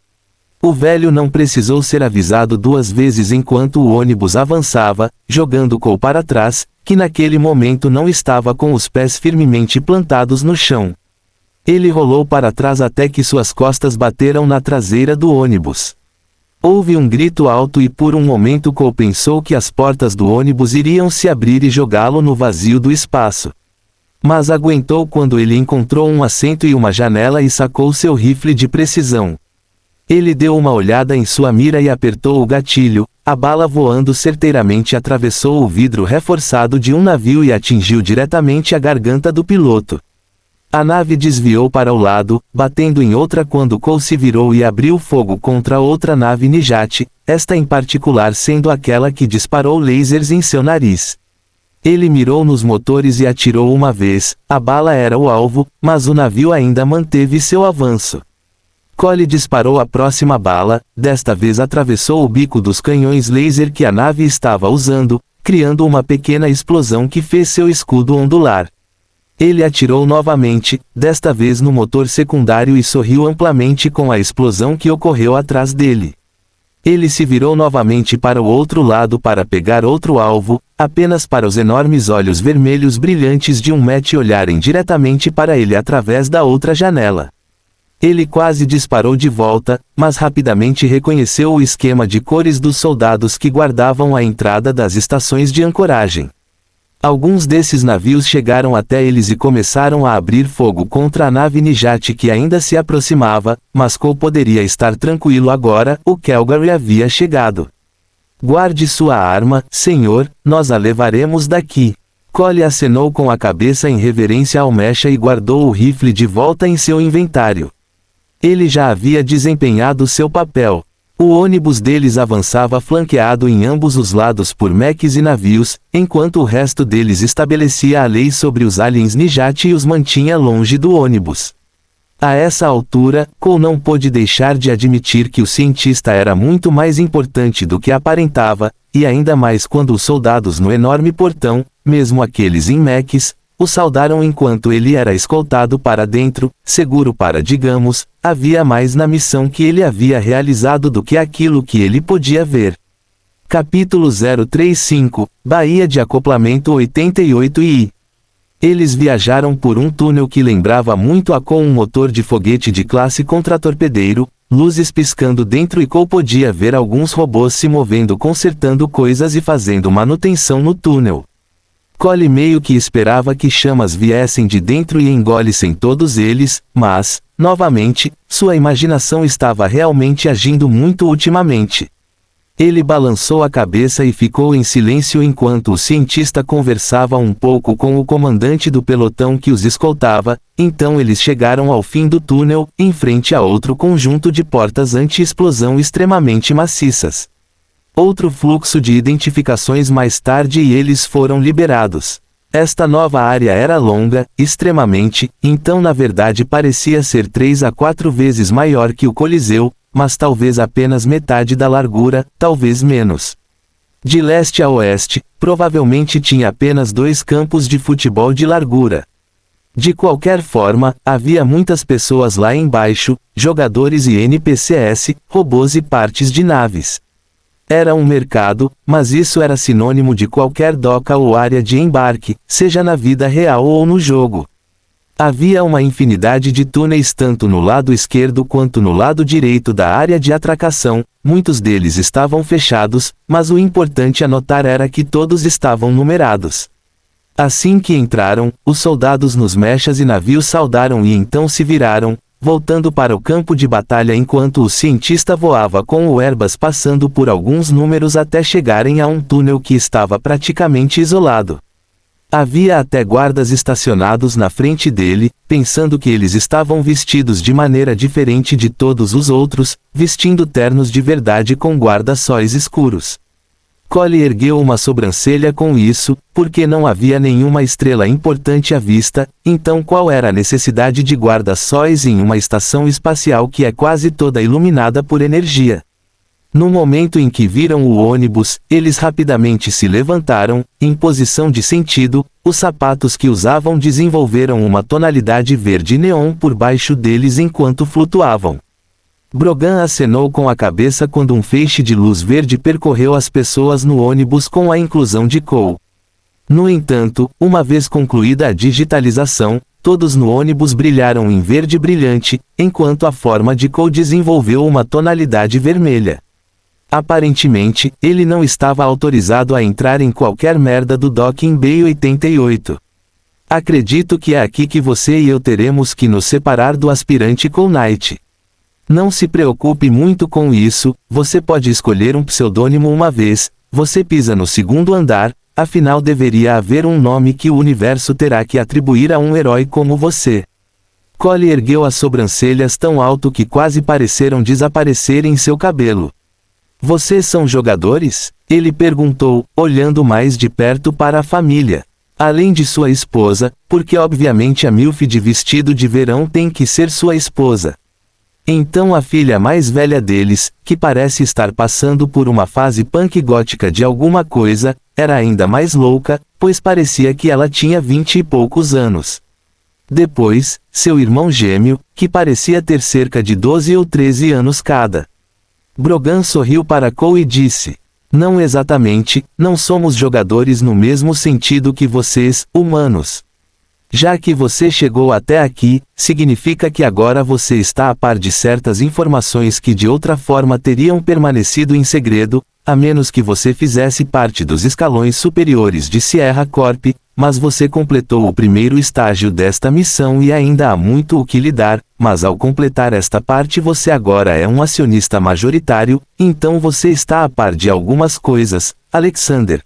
O velho não precisou ser avisado 2 vezes enquanto o ônibus avançava, jogando Cole para trás, que naquele momento não estava com os pés firmemente plantados no chão. Ele rolou para trás até que suas costas bateram na traseira do ônibus. Houve um grito alto e por um momento Cole pensou que as portas do ônibus iriam se abrir e jogá-lo no vazio do espaço. Mas aguentou quando ele encontrou um assento e uma janela e sacou seu rifle de precisão. Ele deu uma olhada em sua mira e apertou o gatilho. A bala voando certeiramente atravessou o vidro reforçado de um navio e atingiu diretamente a garganta do piloto. A nave desviou para o lado, batendo em outra quando Cole se virou e abriu fogo contra outra nave Nijati, esta em particular sendo aquela que disparou lasers em seu nariz. Ele mirou nos motores e atirou uma vez, a bala era o alvo, mas o navio ainda manteve seu avanço. Cole disparou a próxima bala, desta vez atravessou o bico dos canhões laser que a nave estava usando, criando uma pequena explosão que fez seu escudo ondular. Ele atirou novamente, desta vez no motor secundário e sorriu amplamente com a explosão que ocorreu atrás dele. Ele se virou novamente para o outro lado para pegar outro alvo, apenas para os enormes olhos vermelhos brilhantes de um Matt olharem diretamente para ele através da outra janela. Ele quase disparou de volta, mas rapidamente reconheceu o esquema de cores dos soldados que guardavam a entrada das estações de ancoragem. Alguns desses navios chegaram até eles e começaram a abrir fogo contra a nave Nijati que ainda se aproximava, mas Cole poderia estar tranquilo agora, o Calgary havia chegado. Guarde sua arma, senhor, nós a levaremos daqui. Cole acenou com a cabeça em reverência ao mecha e guardou o rifle de volta em seu inventário. Ele já havia desempenhado seu papel. O ônibus deles avançava flanqueado em ambos os lados por mechs e navios, enquanto o resto deles estabelecia a lei sobre os aliens Nijati e os mantinha longe do ônibus. A essa altura, Cole não pôde deixar de admitir que o cientista era muito mais importante do que aparentava, e ainda mais quando os soldados no enorme portão, mesmo aqueles em mechs, o saudaram enquanto ele era escoltado para dentro, seguro para digamos, havia mais na missão que ele havia realizado do que aquilo que ele podia ver. Capítulo 035, Baía de Acoplamento 88 e eles viajaram por um túnel que lembrava muito a com um motor de foguete de classe contratorpedeiro, luzes piscando dentro e Cole podia ver alguns robôs se movendo consertando coisas e fazendo manutenção no túnel. Cole meio que esperava que chamas viessem de dentro e engolissem todos eles, mas, novamente, sua imaginação estava realmente agindo muito ultimamente. Ele balançou a cabeça e ficou em silêncio enquanto o cientista conversava um pouco com o comandante do pelotão que os escoltava, então eles chegaram ao fim do túnel, em frente a outro conjunto de portas anti-explosão extremamente maciças. Outro fluxo de identificações mais tarde e eles foram liberados. Esta nova área era longa, extremamente, então na verdade parecia ser 3 a 4 vezes maior que o Coliseu, mas talvez apenas metade da largura, talvez menos. De leste a oeste, provavelmente tinha apenas 2 campos de futebol de largura. De qualquer forma, havia muitas pessoas lá embaixo, jogadores e NPCs, robôs e partes de naves. Era um mercado, mas isso era sinônimo de qualquer doca ou área de embarque, seja na vida real ou no jogo. Havia uma infinidade de túneis tanto no lado esquerdo quanto no lado direito da área de atracação, muitos deles estavam fechados, mas o importante a notar era que todos estavam numerados. Assim que entraram, os soldados nos mechas e navios saudaram e então se viraram, voltando para o campo de batalha enquanto o cientista voava com o Airbus passando por alguns números até chegarem a um túnel que estava praticamente isolado. Havia até guardas estacionados na frente dele, pensando que eles estavam vestidos de maneira diferente de todos os outros, vestindo ternos de verdade com guarda-sóis escuros. Cole ergueu uma sobrancelha com isso, porque não havia nenhuma estrela importante à vista, então qual era a necessidade de guarda-sóis em uma estação espacial que é quase toda iluminada por energia? No momento em que viram o ônibus, eles rapidamente se levantaram, em posição de sentido, os sapatos que usavam desenvolveram uma tonalidade verde neon por baixo deles enquanto flutuavam. Brogan acenou com a cabeça quando um feixe de luz verde percorreu as pessoas no ônibus com a inclusão de Cole. No entanto, uma vez concluída a digitalização, todos no ônibus brilharam em verde brilhante, enquanto a forma de Cole desenvolveu uma tonalidade vermelha. Aparentemente, ele não estava autorizado a entrar em qualquer merda do Docking Bay 88. Acredito que é aqui que você e eu teremos que nos separar do aspirante Cole Knight. Não se preocupe muito com isso, você pode escolher um pseudônimo uma vez, você pisa no segundo andar, afinal deveria haver um nome que o universo terá que atribuir a um herói como você. Cole ergueu as sobrancelhas tão alto que quase pareceram desaparecer em seu cabelo. Vocês são jogadores? Ele perguntou, olhando mais de perto para a família. Além de sua esposa, porque obviamente a milf de vestido de verão tem que ser sua esposa. Então a filha mais velha deles, que parece estar passando por uma fase punk gótica de alguma coisa, era ainda mais louca, pois parecia que ela tinha 20 e poucos anos. Depois, seu irmão gêmeo, que parecia ter cerca de 12 ou 13 anos cada. Brogan sorriu para Cole e disse: não exatamente, não somos jogadores no mesmo sentido que vocês, humanos. Já que você chegou até aqui, significa que agora você está a par de certas informações que de outra forma teriam permanecido em segredo, a menos que você fizesse parte dos escalões superiores de Sierra Corp, mas você completou o primeiro estágio desta missão e ainda há muito o que lidar, mas ao completar esta parte você agora é um acionista majoritário, então você está a par de algumas coisas, Alexander.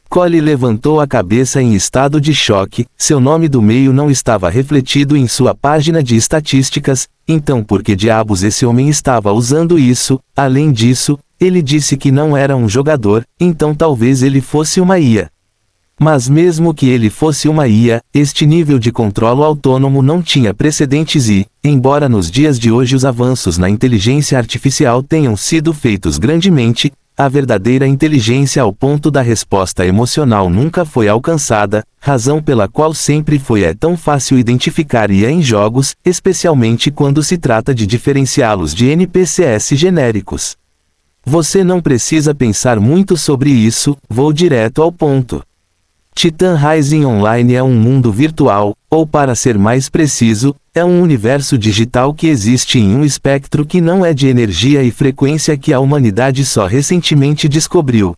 Cole levantou a cabeça em estado de choque, seu nome do meio não estava refletido em sua página de estatísticas, então por que diabos esse homem estava usando isso? Além disso, ele disse que não era um jogador, então talvez ele fosse uma IA. Mas mesmo que ele fosse uma IA, este nível de controlo autônomo não tinha precedentes e, embora nos dias de hoje os avanços na inteligência artificial tenham sido feitos grandemente, a verdadeira inteligência ao ponto da resposta emocional nunca foi alcançada, razão pela qual sempre foi tão fácil identificar IA em jogos, especialmente quando se trata de diferenciá-los de NPCs genéricos. Você não precisa pensar muito sobre isso, vou direto ao ponto. Titan Rising Online é um mundo virtual, ou para ser mais preciso, é um universo digital que existe em um espectro que não é de energia e frequência que a humanidade só recentemente descobriu.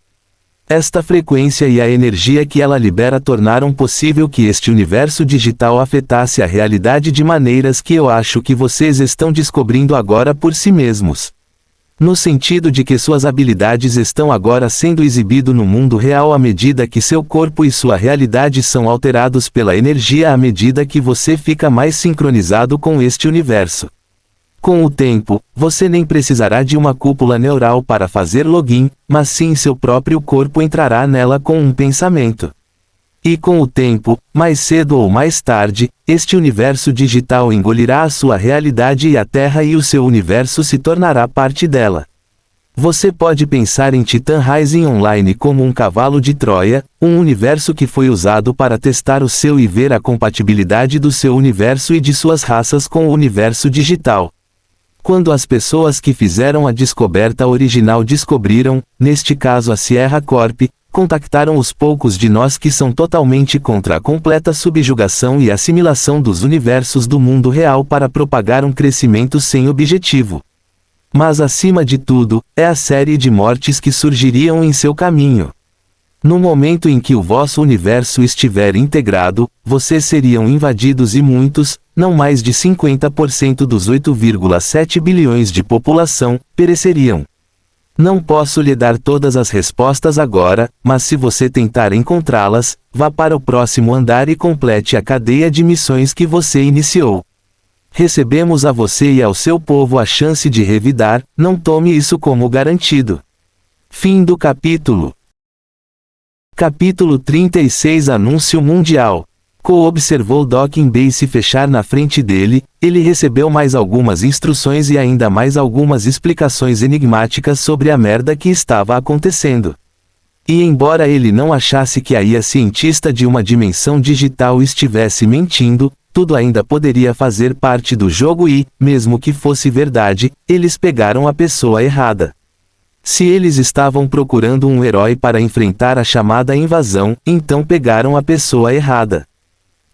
Esta frequência e a energia que ela libera tornaram possível que este universo digital afetasse a realidade de maneiras que eu acho que vocês estão descobrindo agora por si mesmos. No sentido de que suas habilidades estão agora sendo exibidas no mundo real à medida que seu corpo e sua realidade são alterados pela energia à medida que você fica mais sincronizado com este universo. Com o tempo, você nem precisará de uma cúpula neural para fazer login, mas sim seu próprio corpo entrará nela com um pensamento. E com o tempo, mais cedo ou mais tarde, este universo digital engolirá a sua realidade e a Terra e o seu universo se tornará parte dela. Você pode pensar em Titan Rising Online como um cavalo de Troia, um universo que foi usado para testar o seu e ver a compatibilidade do seu universo e de suas raças com o universo digital. Quando as pessoas que fizeram a descoberta original descobriram, neste caso a Sierra Corp, contactaram os poucos de nós que são totalmente contra a completa subjugação e assimilação dos universos do mundo real para propagar um crescimento sem objetivo. Mas acima de tudo, é a série de mortes que surgiriam em seu caminho. No momento em que o vosso universo estiver integrado, vocês seriam invadidos e muitos, não mais de 50% dos 8,7 bilhões de população, pereceriam. Não posso lhe dar todas as respostas agora, mas se você tentar encontrá-las, vá para o próximo andar e complete a cadeia de missões que você iniciou. Recebemos a você e ao seu povo a chance de revidar, não tome isso como garantido. Fim do capítulo. Capítulo 36 Anúncio Mundial. Cole observou Docking Bay se fechar na frente dele, ele recebeu mais algumas instruções e ainda mais algumas explicações enigmáticas sobre a merda que estava acontecendo. E embora ele não achasse que a IA cientista de uma dimensão digital estivesse mentindo, tudo ainda poderia fazer parte do jogo e, mesmo que fosse verdade, eles pegaram a pessoa errada. Se eles estavam procurando um herói para enfrentar a chamada invasão, então pegaram a pessoa errada.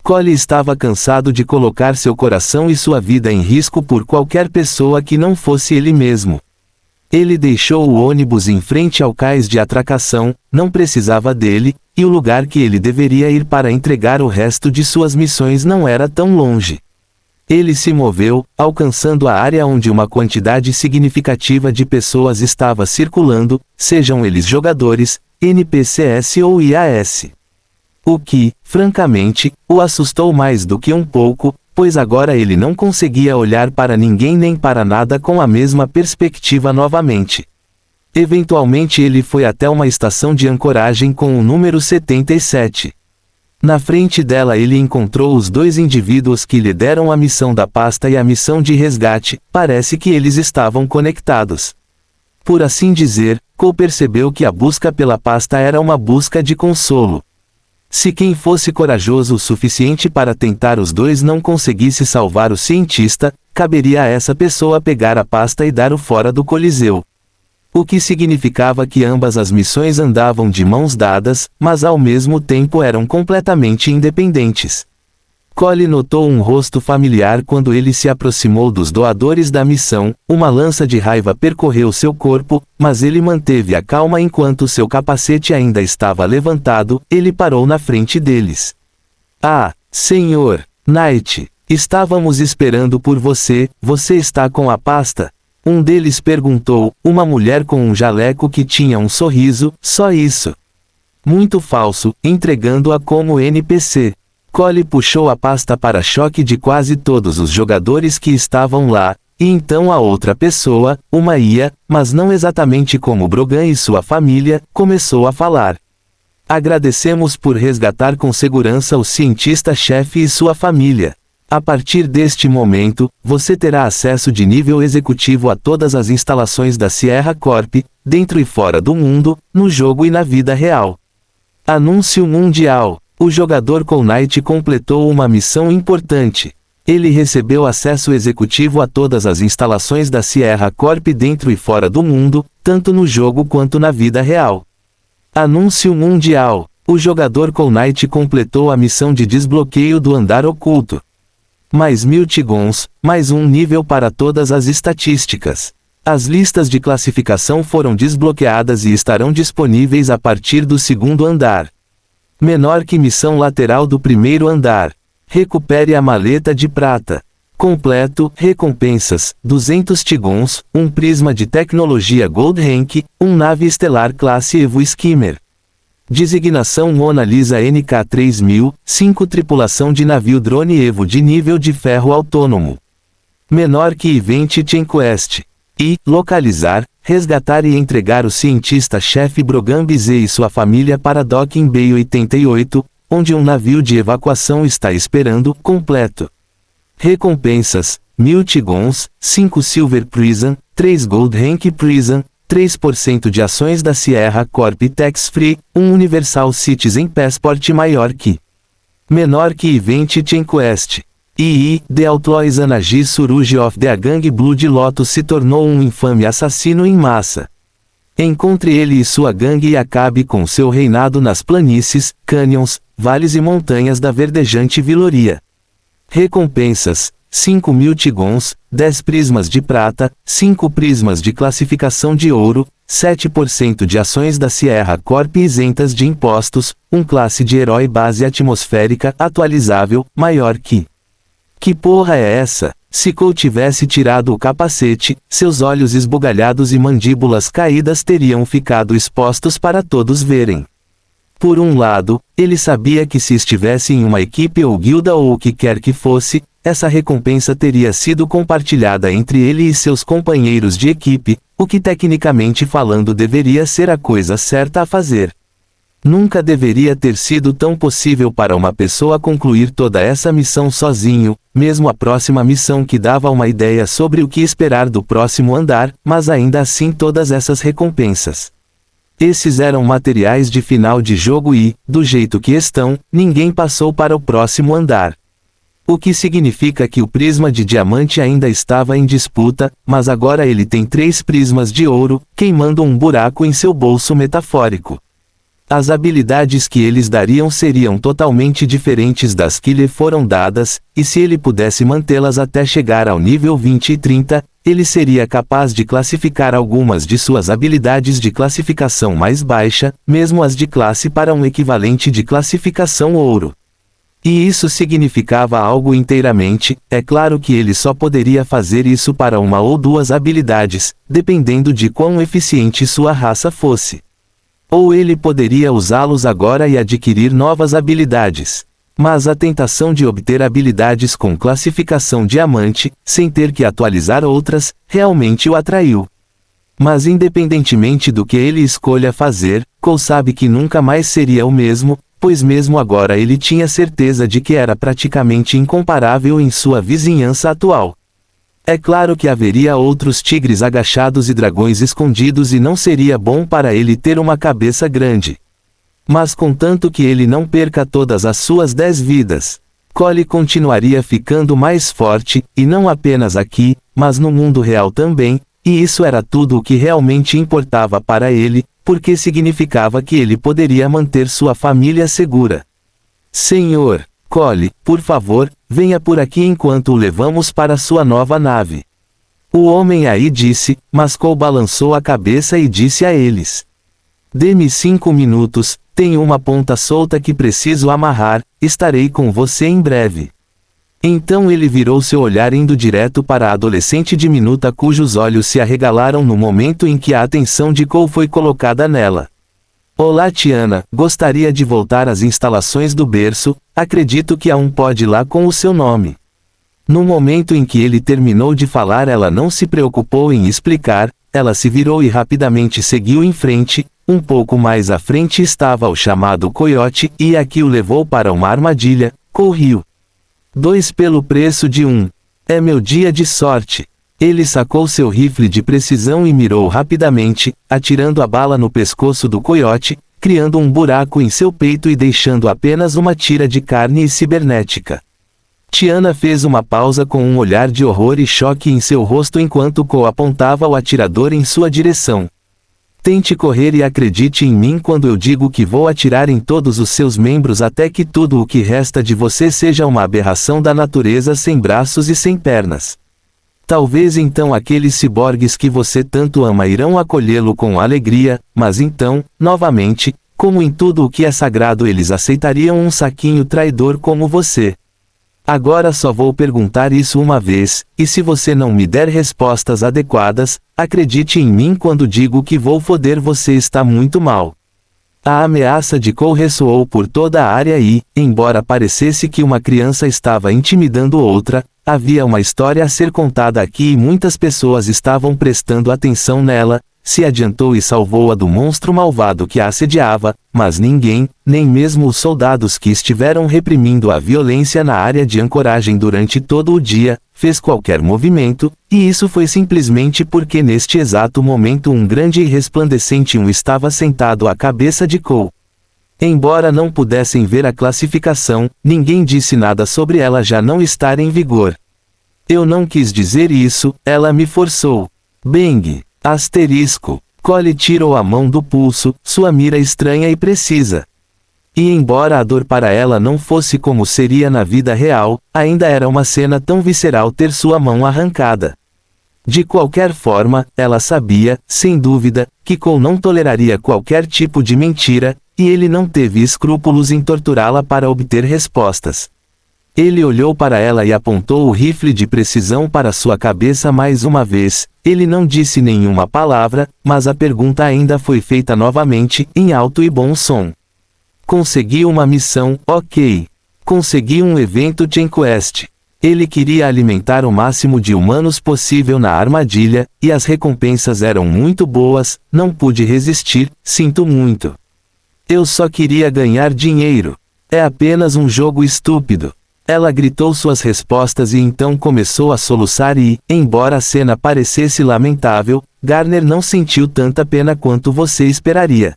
Cole estava cansado de colocar seu coração e sua vida em risco por qualquer pessoa que não fosse ele mesmo. Ele deixou o ônibus em frente ao cais de atracação, não precisava dele, e o lugar que ele deveria ir para entregar o resto de suas missões não era tão longe. Ele se moveu, alcançando a área onde uma quantidade significativa de pessoas estava circulando, sejam eles jogadores, NPCs ou IAS. O que, francamente, o assustou mais do que um pouco, pois agora ele não conseguia olhar para ninguém nem para nada com a mesma perspectiva novamente. Eventualmente ele foi até uma estação de ancoragem com o número 77. Na frente dela ele encontrou os dois indivíduos que lhe deram a missão da pasta e a missão de resgate, parece que eles estavam conectados. Por assim dizer, Cole percebeu que a busca pela pasta era uma busca de consolo. Se quem fosse corajoso o suficiente para tentar os dois não conseguisse salvar o cientista, caberia a essa pessoa pegar a pasta e dar o fora do Coliseu. O que significava que ambas as missões andavam de mãos dadas, mas ao mesmo tempo eram completamente independentes. Cole notou um rosto familiar quando ele se aproximou dos doadores da missão, uma lança de raiva percorreu seu corpo, mas ele manteve a calma enquanto seu capacete ainda estava levantado, ele parou na frente deles. Ah, Senhor Knight, estávamos esperando por você, você está com a pasta? Um deles perguntou, uma mulher com um jaleco que tinha um sorriso, só isso. Muito falso, entregando-a como NPC. Cole puxou a pasta para choque de quase todos os jogadores que estavam lá, e então a outra pessoa, uma IA, mas não exatamente como Brogan e sua família, começou a falar. Agradecemos por resgatar com segurança o cientista-chefe e sua família. A partir deste momento, você terá acesso de nível executivo a todas as instalações da Sierra Corp, dentro e fora do mundo, no jogo e na vida real. Anúncio mundial. O jogador Cole Knight completou uma missão importante. Ele recebeu acesso executivo a todas as instalações da Sierra Corp dentro e fora do mundo, tanto no jogo quanto na vida real. Anúncio mundial. O jogador Cole Knight completou a missão de desbloqueio do andar oculto. Mais 1000 Tigons, mais um nível para todas as estatísticas. As listas de classificação foram desbloqueadas e estarão disponíveis a partir do segundo andar. Menor que missão lateral do primeiro andar. Recupere a maleta de prata. Completo, recompensas, 200 Tigons, um prisma de tecnologia Gold Rank, um nave estelar classe Evo Skimmer. Designação Mona Lisa NK3000, 5 tripulação de navio drone Evo de nível de ferro autônomo. Menor que Event Chain Quest. E, localizar, resgatar e entregar o cientista-chefe Brogan Bizet e sua família para Docking Bay 88, onde um navio de evacuação está esperando, completo. Recompensas, 1000 Tigons, 5 Silver Prison, 3 Gold Rank Prison, 3% de ações da Sierra Corp Tax Free, um Universal Citizen Passport maior que. Menor que Event Chain Quest. The Outlaw Izanagi Surugi of the Gang Blood Lotus se tornou um infame assassino em massa. Encontre ele e sua gangue e acabe com seu reinado nas planícies, canyons, vales e montanhas da verdejante Viloria. Recompensas, 5.000 Tigons, 10 prismas de prata, 5 prismas de classificação de ouro, 7% de ações da Sierra Corp isentas de impostos, um classe de herói base atmosférica atualizável, maior que. Que porra é essa? Se Cole tivesse tirado o capacete, seus olhos esbugalhados e mandíbulas caídas teriam ficado expostos para todos verem. Por um lado, ele sabia que se estivesse em uma equipe ou guilda ou o que quer que fosse, essa recompensa teria sido compartilhada entre ele e seus companheiros de equipe, o que tecnicamente falando deveria ser a coisa certa a fazer. Nunca deveria ter sido tão possível para uma pessoa concluir toda essa missão sozinho, mesmo a próxima missão que dava uma ideia sobre o que esperar do próximo andar, mas ainda assim todas essas recompensas. Esses eram materiais de final de jogo e, do jeito que estão, ninguém passou para o próximo andar. O que significa que o prisma de diamante ainda estava em disputa, mas agora ele tem 3 prismas de ouro, queimando um buraco em seu bolso metafórico. As habilidades que eles dariam seriam totalmente diferentes das que lhe foram dadas, e se ele pudesse mantê-las até chegar ao nível 20 e 30, ele seria capaz de classificar algumas de suas habilidades de classificação mais baixa, mesmo as de classe para um equivalente de classificação ouro. E isso significava algo inteiramente, é claro que ele só poderia fazer isso para uma ou 2 habilidades, dependendo de quão eficiente sua raça fosse. Ou ele poderia usá-los agora e adquirir novas habilidades. Mas a tentação de obter habilidades com classificação diamante, sem ter que atualizar outras, realmente o atraiu. Mas independentemente do que ele escolha fazer, Cole sabe que nunca mais seria o mesmo, pois mesmo agora ele tinha certeza de que era praticamente incomparável em sua vizinhança atual. É claro que haveria outros tigres agachados e dragões escondidos e não seria bom para ele ter uma cabeça grande. Mas contanto que ele não perca todas as suas 10 vidas, Cole continuaria ficando mais forte, e não apenas aqui, mas no mundo real também, e isso era tudo o que realmente importava para ele, porque significava que ele poderia manter sua família segura. Senhor Cole, por favor, venha por aqui enquanto o levamos para sua nova nave. O homem aí disse, mas Cole balançou a cabeça e disse a eles: Dê-me 5 minutos, tenho uma ponta solta que preciso amarrar, estarei com você em breve. Então ele virou seu olhar indo direto para a adolescente diminuta cujos olhos se arregalaram no momento em que a atenção de Cole foi colocada nela. Olá Tiana, gostaria de voltar às instalações do berço, acredito que há um pod lá com o seu nome. No momento em que ele terminou de falar ela não se preocupou em explicar, ela se virou e rapidamente seguiu em frente, um pouco mais à frente estava o chamado coiote, e aqui o levou para uma armadilha, corriu. 2 pelo preço de 1. É meu dia de sorte. Ele sacou seu rifle de precisão e mirou rapidamente, atirando a bala no pescoço do coiote, criando um buraco em seu peito e deixando apenas uma tira de carne e cibernética. Tiana fez uma pausa com um olhar de horror e choque em seu rosto enquanto Cole apontava o atirador em sua direção. Tente correr e acredite em mim quando eu digo que vou atirar em todos os seus membros até que tudo o que resta de você seja uma aberração da natureza sem braços e sem pernas. Talvez então aqueles ciborgues que você tanto ama irão acolhê-lo com alegria, mas então, novamente, como em tudo o que é sagrado eles aceitariam um saquinho traidor como você. Agora só vou perguntar isso uma vez, e se você não me der respostas adequadas, acredite em mim quando digo que vou foder você está muito mal. A ameaça de Cole ressoou por toda a área e, embora parecesse que uma criança estava intimidando outra, havia uma história a ser contada aqui e muitas pessoas estavam prestando atenção nela, se adiantou e salvou-a do monstro malvado que a assediava, mas ninguém, nem mesmo os soldados que estiveram reprimindo a violência na área de ancoragem durante todo o dia, fez qualquer movimento, e isso foi simplesmente porque neste exato momento um grande e resplandecente estava sentado à cabeça de Cole. Embora não pudessem ver a classificação, ninguém disse nada sobre ela já não estar em vigor. Eu não quis dizer isso, ela me forçou. Bang! Asterisco. Cole tirou a mão do pulso, sua mira estranha e precisa. E embora a dor para ela não fosse como seria na vida real, ainda era uma cena tão visceral ter sua mão arrancada. De qualquer forma, ela sabia, sem dúvida, que Cole não toleraria qualquer tipo de mentira, e ele não teve escrúpulos em torturá-la para obter respostas. Ele olhou para ela e apontou o rifle de precisão para sua cabeça mais uma vez. Ele não disse nenhuma palavra, mas a pergunta ainda foi feita novamente, em alto e bom som. Consegui uma missão, ok. Consegui um evento Chain Quest. Ele queria alimentar o máximo de humanos possível na armadilha, e as recompensas eram muito boas, não pude resistir, sinto muito. Eu só queria ganhar dinheiro. É apenas um jogo estúpido. Ela gritou suas respostas e então começou a soluçar e, embora a cena parecesse lamentável, Garner não sentiu tanta pena quanto você esperaria.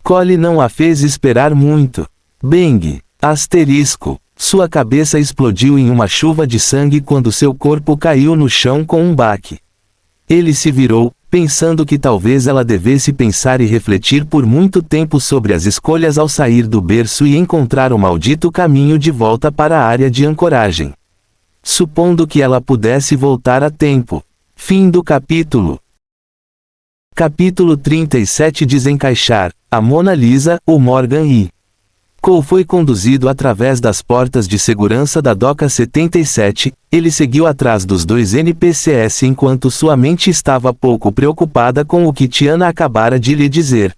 Cole não a fez esperar muito. Bang! Asterisco. Sua cabeça explodiu em uma chuva de sangue quando seu corpo caiu no chão com um baque. Ele se virou, pensando que talvez ela devesse pensar e refletir por muito tempo sobre as escolhas ao sair do berço e encontrar o maldito caminho de volta para a área de ancoragem. Supondo que ela pudesse voltar a tempo. Fim do capítulo. Capítulo 37. Desencaixar. A Mona Lisa, o Morgan e Cole foi conduzido através das portas de segurança da Doca 77, ele seguiu atrás dos dois NPCs enquanto sua mente estava pouco preocupada com o que Tiana acabara de lhe dizer.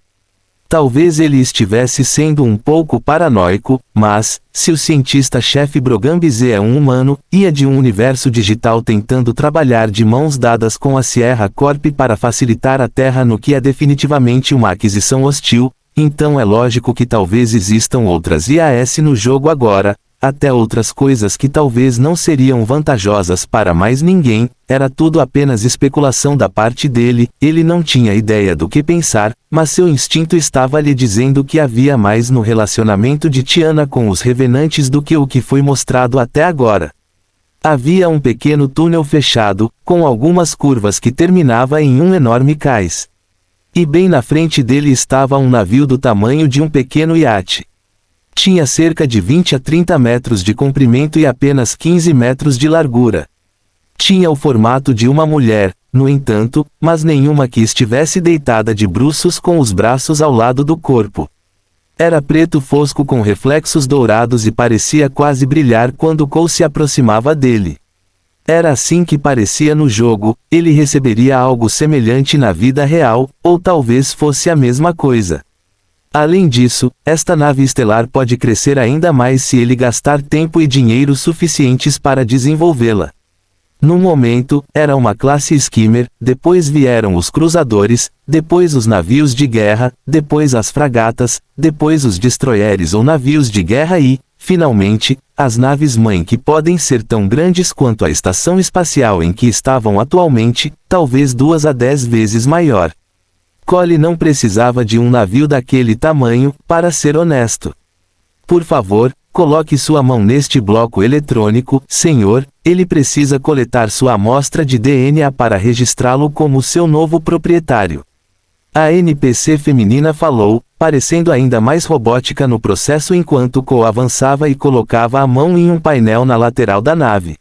Talvez ele estivesse sendo um pouco paranoico, mas, se o cientista-chefe Brogambise é um humano, e é de um universo digital tentando trabalhar de mãos dadas com a Sierra Corp para facilitar a Terra no que é definitivamente uma aquisição hostil, então é lógico que talvez existam outras IAS no jogo agora, até outras coisas que talvez não seriam vantajosas para mais ninguém, era tudo apenas especulação da parte dele, ele não tinha ideia do que pensar, mas seu instinto estava lhe dizendo que havia mais no relacionamento de Tiana com os revenantes do que o que foi mostrado até agora. Havia um pequeno túnel fechado, com algumas curvas que terminava em um enorme cais. E bem na frente dele estava um navio do tamanho de um pequeno iate. Tinha cerca de 20 a 30 metros de comprimento e apenas 15 metros de largura. Tinha o formato de uma mulher, no entanto, mas nenhuma que estivesse deitada de bruços com os braços ao lado do corpo. Era preto fosco com reflexos dourados e parecia quase brilhar quando Cole se aproximava dele. Era assim que parecia no jogo, ele receberia algo semelhante na vida real, ou talvez fosse a mesma coisa. Além disso, esta nave estelar pode crescer ainda mais se ele gastar tempo e dinheiro suficientes para desenvolvê-la. No momento, era uma classe skimmer, depois vieram os cruzadores, depois os navios de guerra, depois as fragatas, depois os destroyers ou navios de guerra e, finalmente, as naves-mãe que podem ser tão grandes quanto a estação espacial em que estavam atualmente, talvez 2 a 10 vezes maior. Cole não precisava de um navio daquele tamanho, para ser honesto. Por favor, coloque sua mão neste bloco eletrônico, senhor, ele precisa coletar sua amostra de DNA para registrá-lo como seu novo proprietário. A NPC feminina falou, parecendo ainda mais robótica no processo enquanto Cole avançava e colocava a mão em um painel na lateral da nave.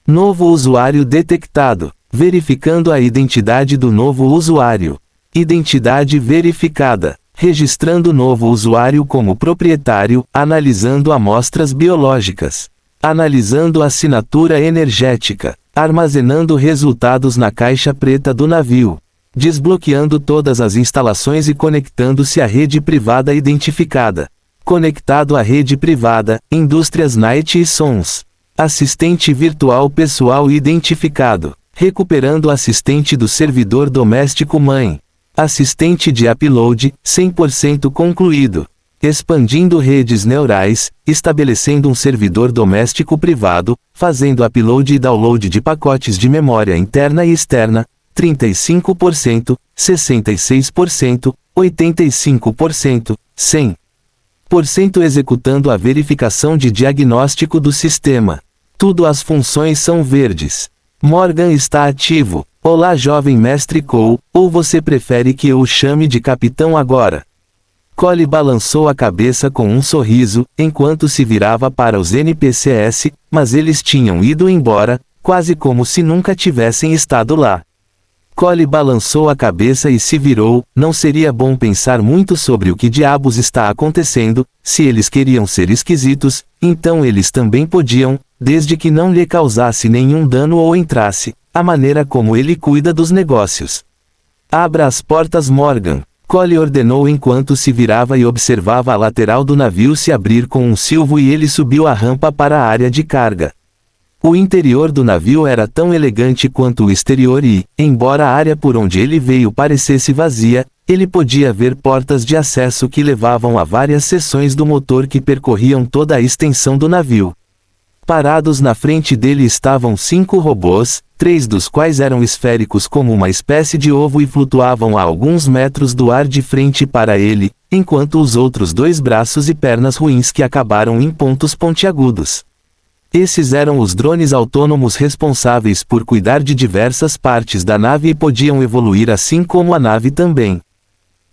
Novo usuário detectado. Verificando a identidade do novo usuário. Identidade verificada. Registrando novo usuário como proprietário, analisando amostras biológicas. Analisando assinatura energética. Armazenando resultados na caixa preta do navio. Desbloqueando todas as instalações e conectando-se à rede privada identificada. Conectado à rede privada, Indústrias Night e Sons. Assistente virtual pessoal identificado. Recuperando assistente do servidor doméstico mãe. Assistente de upload, 100% concluído. Expandindo redes neurais, estabelecendo um servidor doméstico privado, fazendo upload e download de pacotes de memória interna e externa, 35%, 66%, 85%, 100%. Executando a verificação de diagnóstico do sistema. Tudo as funções são verdes. Morgan está ativo. Olá jovem mestre Cole, ou você prefere que eu o chame de capitão agora? Cole balançou a cabeça com um sorriso, enquanto se virava para os NPCs, mas eles tinham ido embora, quase como se nunca tivessem estado lá. Cole balançou a cabeça e se virou, não seria bom pensar muito sobre o que diabos está acontecendo, se eles queriam ser esquisitos, então eles também podiam, desde que não lhe causasse nenhum dano ou entrasse, a maneira como ele cuida dos negócios. Abra as portas Morgan. Cole ordenou enquanto se virava e observava a lateral do navio se abrir com um silvo e ele subiu a rampa para a área de carga. O interior do navio era tão elegante quanto o exterior e, embora a área por onde ele veio parecesse vazia, Ele podia ver portas de acesso que levavam a várias seções do motor que percorriam toda a extensão do navio. Parados na frente dele estavam 5 robôs, 3 dos quais eram esféricos como uma espécie de ovo e flutuavam a alguns metros do ar de frente para ele, enquanto os outros 2 braços e pernas ruins que acabaram em pontos pontiagudos. Esses eram os drones autônomos responsáveis por cuidar de diversas partes da nave e podiam evoluir assim como a nave também.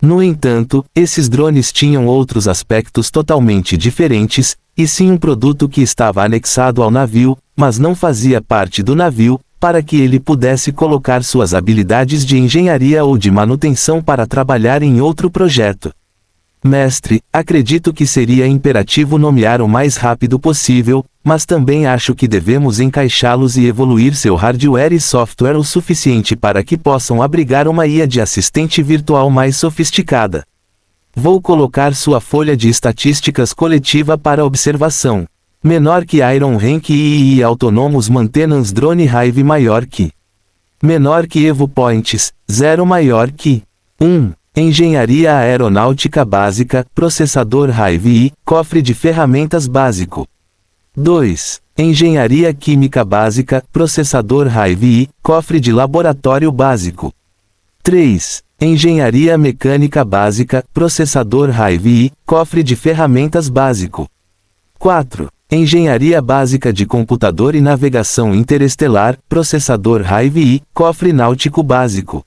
No entanto, esses drones tinham outros aspectos totalmente diferentes, e sim um produto que estava anexado ao navio, mas não fazia parte do navio, para que ele pudesse colocar suas habilidades de engenharia ou de manutenção para trabalhar em outro projeto. Mestre, acredito que seria imperativo nomear o mais rápido possível, mas também acho que devemos encaixá-los e evoluir seu hardware e software o suficiente para que possam abrigar uma IA de assistente virtual mais sofisticada. Vou colocar sua folha de estatísticas coletiva para observação. Menor que Iron Rank e Autonomous Maintenance Drone Hive maior que. Menor que Evo Points, 0 maior que. 1. Engenharia Aeronáutica Básica, Processador Hive I, Cofre de Ferramentas Básico. 2. Engenharia Química Básica, Processador Hive I, Cofre de Laboratório Básico. 3. Engenharia Mecânica Básica, Processador Hive I, Cofre de Ferramentas Básico. 4. Engenharia Básica de Computador e Navegação Interestelar, Processador Hive I, Cofre Náutico Básico.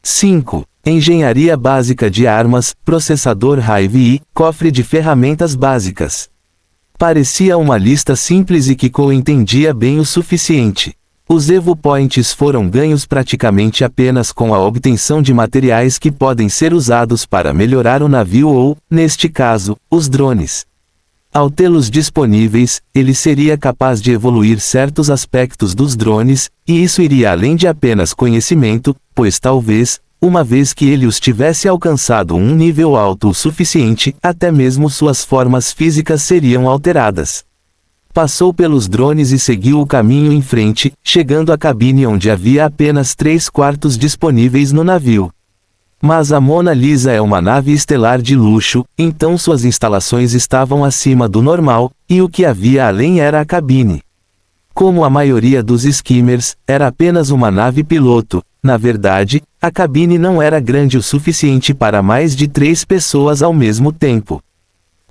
5. Engenharia Básica de Armas, Processador Hive I, Cofre de Ferramentas Básicas. Parecia uma lista simples e que Cole entendia bem o suficiente. Os Evo Points foram ganhos praticamente apenas com a obtenção de materiais que podem ser usados para melhorar o navio ou, neste caso, os drones. Ao tê-los disponíveis, ele seria capaz de evoluir certos aspectos dos drones, e isso iria além de apenas conhecimento, pois talvez, uma vez que ele os tivesse alcançado um nível alto o suficiente, até mesmo suas formas físicas seriam alteradas. Passou pelos drones e seguiu o caminho em frente, chegando à cabine onde havia apenas 3/4 disponíveis no navio. Mas a Mona Lisa é uma nave estelar de luxo, então suas instalações estavam acima do normal, e o que havia além era a cabine. Como a maioria dos skimmers, era apenas uma nave piloto. Na verdade, a cabine não era grande o suficiente para mais de 3 pessoas ao mesmo tempo.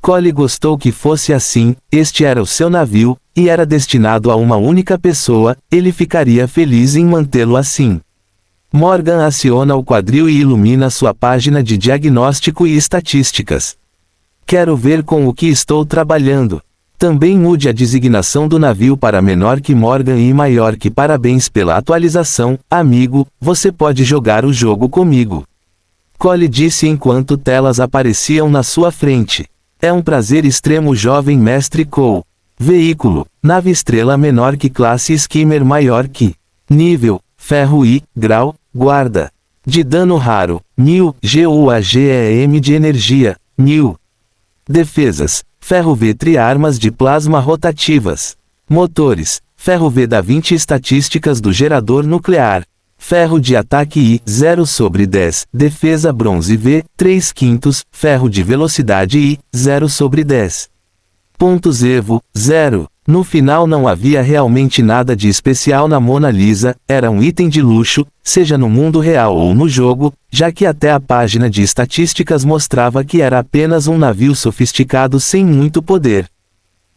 Cole gostou que fosse assim, este era o seu navio, e era destinado a uma única pessoa, ele ficaria feliz em mantê-lo assim. Morgan aciona o quadril e ilumina sua página de diagnóstico e estatísticas. Quero ver com o que estou trabalhando. Também mude a designação do navio para menor que Morgan e maior que parabéns pela atualização, amigo, você pode jogar o jogo comigo. Cole disse enquanto telas apareciam na sua frente. É um prazer extremo jovem mestre Cole. Veículo, nave estrela menor que classe skimmer maior que. Nível, ferro I, grau, guarda. De dano raro, 1000, GUAGEM de energia, 1000. Defesas, ferro V tri-armas de plasma rotativas. Motores, ferro V da 20 estatísticas do gerador nuclear. Ferro de ataque I, 0/10, defesa bronze V, 3/5, ferro de velocidade I, 0/10. Pontos Evo, 0. No final não havia realmente nada de especial na Mona Lisa, era um item de luxo, seja no mundo real ou no jogo, já que até a página de estatísticas mostrava que era apenas um navio sofisticado sem muito poder.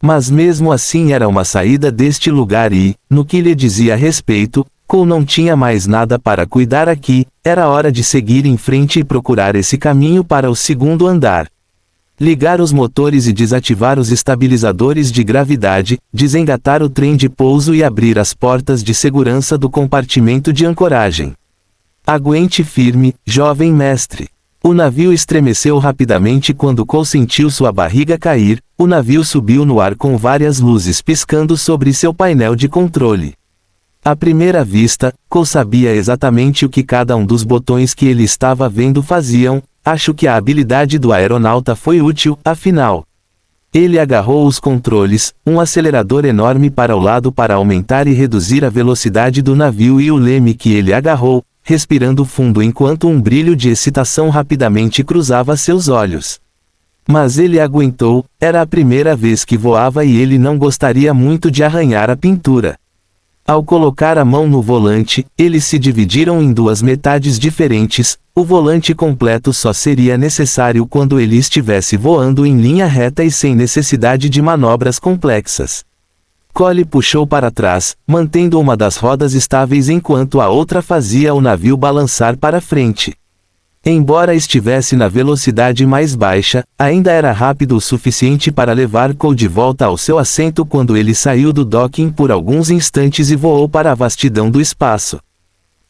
Mas mesmo assim era uma saída deste lugar e, no que lhe dizia respeito, Cole não tinha mais nada para cuidar aqui, era hora de seguir em frente e procurar esse caminho para o segundo andar. Ligar os motores e desativar os estabilizadores de gravidade, desengatar o trem de pouso e abrir as portas de segurança do compartimento de ancoragem. Aguente firme, jovem mestre. O navio estremeceu rapidamente quando Cole sentiu sua barriga cair, o navio subiu no ar com várias luzes piscando sobre seu painel de controle. À primeira vista, Cole sabia exatamente o que cada um dos botões que ele estava vendo faziam. Acho que a habilidade do aeronauta foi útil, afinal. Ele agarrou os controles, um acelerador enorme para o lado para aumentar e reduzir a velocidade do navio e o leme que ele agarrou, respirando fundo enquanto um brilho de excitação rapidamente cruzava seus olhos. Mas ele aguentou, era a primeira vez que voava e ele não gostaria muito de arranhar a pintura. Ao colocar a mão no volante, eles se dividiram em duas metades diferentes. O volante completo só seria necessário quando ele estivesse voando em linha reta e sem necessidade de manobras complexas. Cole puxou para trás, mantendo uma das rodas estáveis enquanto a outra fazia o navio balançar para frente. Embora estivesse na velocidade mais baixa, ainda era rápido o suficiente para levar Cole de volta ao seu assento quando ele saiu do docking por alguns instantes e voou para a vastidão do espaço.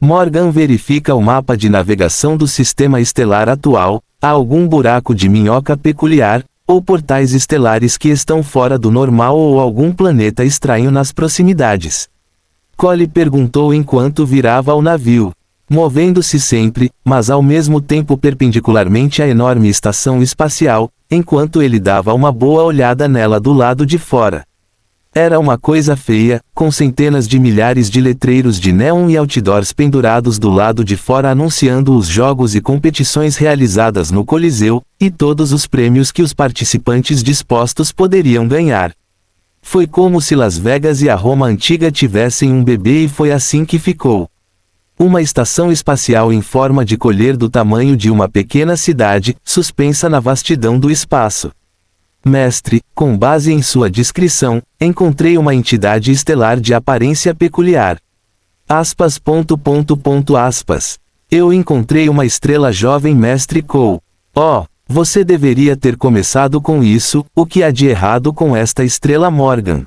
Morgan verifica o mapa de navegação do sistema estelar atual. Há algum buraco de minhoca peculiar, ou portais estelares que estão fora do normal ou algum planeta estranho nas proximidades? Cole perguntou enquanto virava ao navio. Movendo-se sempre, mas ao mesmo tempo perpendicularmente à enorme estação espacial, enquanto ele dava uma boa olhada nela do lado de fora. Era uma coisa feia, com centenas de milhares de letreiros de neon e outdoors pendurados do lado de fora anunciando os jogos e competições realizadas no Coliseu, e todos os prêmios que os participantes dispostos poderiam ganhar. Foi como se Las Vegas e a Roma antiga tivessem um bebê e foi assim que ficou. Uma estação espacial em forma de colher do tamanho de uma pequena cidade, suspensa na vastidão do espaço. Mestre, com base em sua descrição, encontrei uma entidade estelar de aparência peculiar. Aspas. Eu encontrei uma estrela jovem, Mestre Cole. Oh, você deveria ter começado com isso. O que há de errado com esta estrela, Morgan?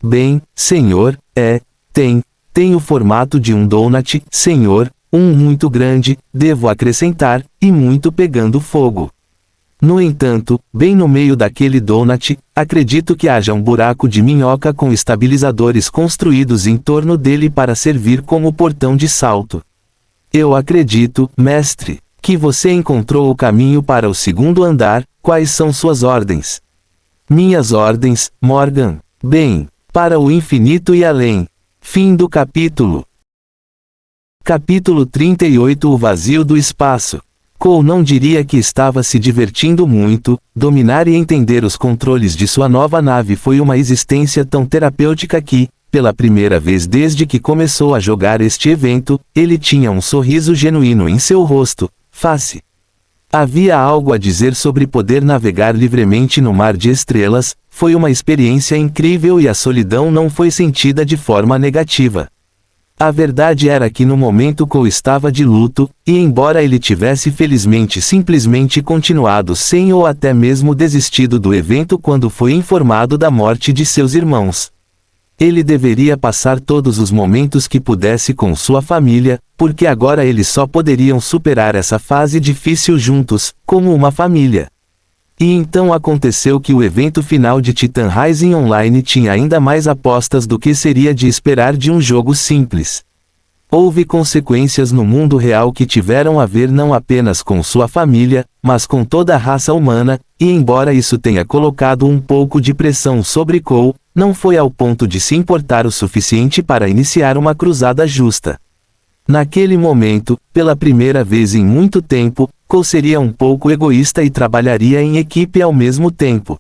Bem, senhor, tem o formato de um donut, senhor, um muito grande, devo acrescentar, e muito pegando fogo. No entanto, bem no meio daquele donut, acredito que haja um buraco de minhoca com estabilizadores construídos em torno dele para servir como portão de salto. Eu acredito, mestre, que você encontrou o caminho para o segundo andar. Quais são suas ordens? Minhas ordens, Morgan? Bem, para o infinito e além. Fim do capítulo. Capítulo 38. O vazio do espaço. Cole não diria que estava se divertindo muito. Dominar e entender os controles de sua nova nave foi uma existência tão terapêutica que, pela primeira vez desde que começou a jogar este evento, ele tinha um sorriso genuíno em seu rosto, face. Havia algo a dizer sobre poder navegar livremente no mar de estrelas. Foi uma experiência incrível e a solidão não foi sentida de forma negativa. A verdade era que no momento Cole estava de luto, e embora ele tivesse felizmente simplesmente continuado sem ou até mesmo desistido do evento quando foi informado da morte de seus irmãos, ele deveria passar todos os momentos que pudesse com sua família, porque agora eles só poderiam superar essa fase difícil juntos, como uma família. E então aconteceu que o evento final de Titan Rising Online tinha ainda mais apostas do que seria de esperar de um jogo simples. Houve consequências no mundo real que tiveram a ver não apenas com sua família, mas com toda a raça humana, e embora isso tenha colocado um pouco de pressão sobre Cole, não foi ao ponto de se importar o suficiente para iniciar uma cruzada justa. Naquele momento, pela primeira vez em muito tempo, Cole seria um pouco egoísta e trabalharia em equipe ao mesmo tempo.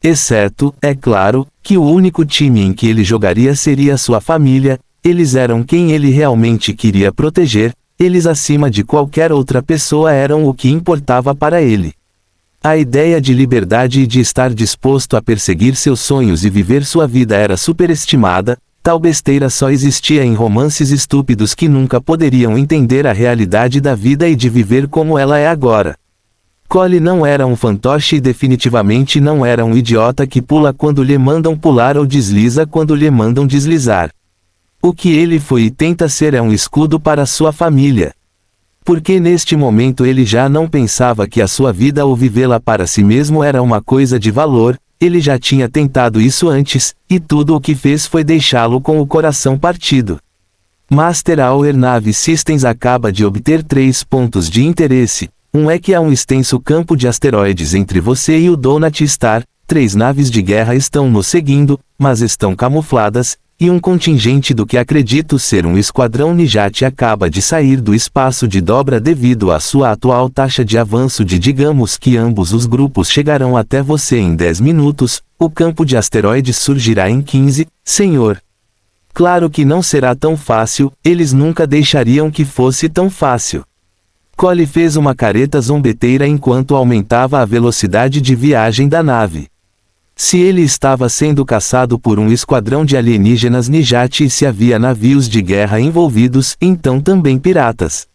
Exceto, é claro, que o único time em que ele jogaria seria sua família. Eles eram quem ele realmente queria proteger, eles acima de qualquer outra pessoa eram o que importava para ele. A ideia de liberdade e de estar disposto a perseguir seus sonhos e viver sua vida era superestimada. Tal besteira só existia em romances estúpidos que nunca poderiam entender a realidade da vida e de viver como ela é agora. Cole não era um fantoche e definitivamente não era um idiota que pula quando lhe mandam pular ou desliza quando lhe mandam deslizar. O que ele foi e tenta ser é um escudo para sua família. Porque neste momento ele já não pensava que a sua vida ou vivê-la para si mesmo era uma coisa de valor. Ele já tinha tentado isso antes, e tudo o que fez foi deixá-lo com o coração partido. Master Hour Nave Systems acaba de obter 3 pontos de interesse. Um é que há um extenso campo de asteroides entre você e o Donut Star. 3 naves de guerra estão nos seguindo, mas estão camufladas, e um contingente do que acredito ser um esquadrão Nijati acaba de sair do espaço de dobra devido à sua atual taxa de avanço de digamos que ambos os grupos chegarão até você em 10 minutos, o campo de asteroides surgirá em 15, senhor. Claro que não será tão fácil, eles nunca deixariam que fosse tão fácil. Cole fez uma careta zombeteira enquanto aumentava a velocidade de viagem da nave. Se ele estava sendo caçado por um esquadrão de alienígenas Nijati e se havia navios de guerra envolvidos, então também piratas.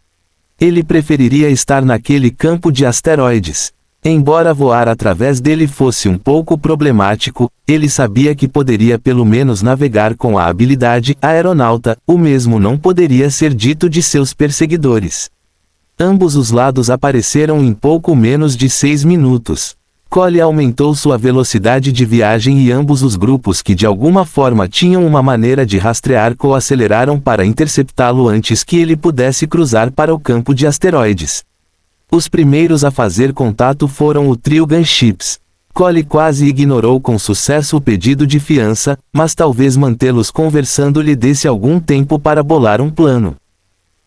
Ele preferiria estar naquele campo de asteroides. Embora voar através dele fosse um pouco problemático, ele sabia que poderia pelo menos navegar com a habilidade aeronauta, o mesmo não poderia ser dito de seus perseguidores. Ambos os lados apareceram em pouco menos de 6 minutos. Cole aumentou sua velocidade de viagem e ambos os grupos que de alguma forma tinham uma maneira de rastrear aceleraram para interceptá-lo antes que ele pudesse cruzar para o campo de asteroides. Os primeiros a fazer contato foram o trio Gunships. Cole quase ignorou com sucesso o pedido de fiança, mas talvez mantê-los conversando lhe desse algum tempo para bolar um plano.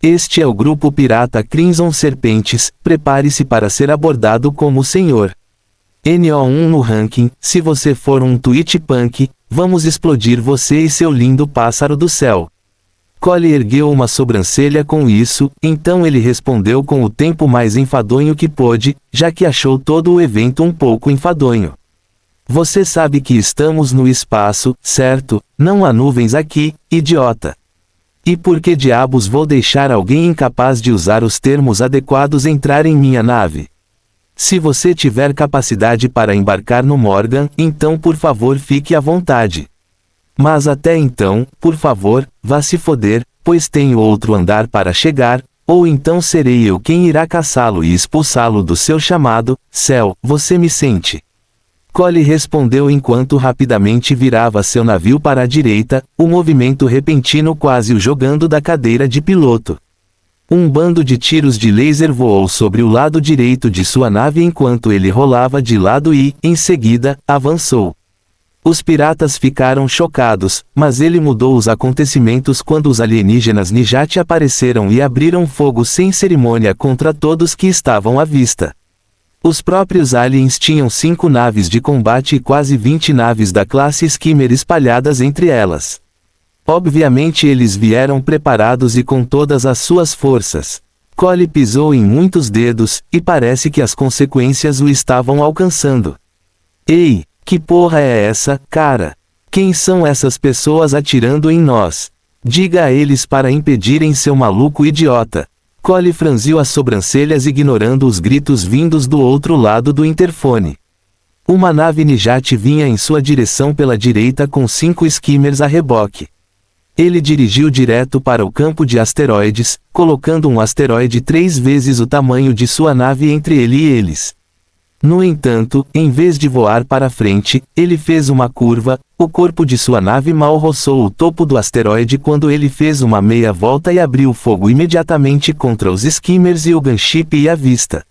Este é o grupo pirata Crimson Serpentes, prepare-se para ser abordado como o senhor. NO1 no ranking, se você for um tweet punk, vamos explodir você e seu lindo pássaro do céu. Cole ergueu uma sobrancelha com isso, então ele respondeu com o tempo mais enfadonho que pôde, já que achou todo o evento um pouco enfadonho. Você sabe que estamos no espaço, certo? Não há nuvens aqui, idiota. E por que diabos vou deixar alguém incapaz de usar os termos adequados entrar em minha nave? Se você tiver capacidade para embarcar no Morgan, então por favor fique à vontade. Mas até então, por favor, vá se foder, pois tenho outro andar para chegar, ou então serei eu quem irá caçá-lo e expulsá-lo do seu chamado céu, você me sente? Cole respondeu enquanto rapidamente virava seu navio para a direita, o movimento repentino quase o jogando da cadeira de piloto. Um bando de tiros de laser voou sobre o lado direito de sua nave enquanto ele rolava de lado e, em seguida, avançou. Os piratas ficaram chocados, mas ele mudou os acontecimentos quando os alienígenas Nijati apareceram e abriram fogo sem cerimônia contra todos que estavam à vista. Os próprios aliens tinham 5 naves de combate e quase 20 naves da classe Skimmer espalhadas entre elas. Obviamente eles vieram preparados e com todas as suas forças. Cole pisou em muitos dedos, e parece que as consequências o estavam alcançando. Ei, que porra é essa, cara? Quem são essas pessoas atirando em nós? Diga a eles para impedirem seu maluco idiota. Cole franziu as sobrancelhas ignorando os gritos vindos do outro lado do interfone. Uma nave Nijati vinha em sua direção pela direita com 5 skimmers a reboque. Ele dirigiu direto para o campo de asteroides, colocando um asteroide 3 vezes o tamanho de sua nave entre ele e eles. No entanto, em vez de voar para frente, ele fez uma curva, o corpo de sua nave mal roçou o topo do asteroide quando ele fez uma meia volta e abriu fogo imediatamente contra os skimmers e o gunship e a vista.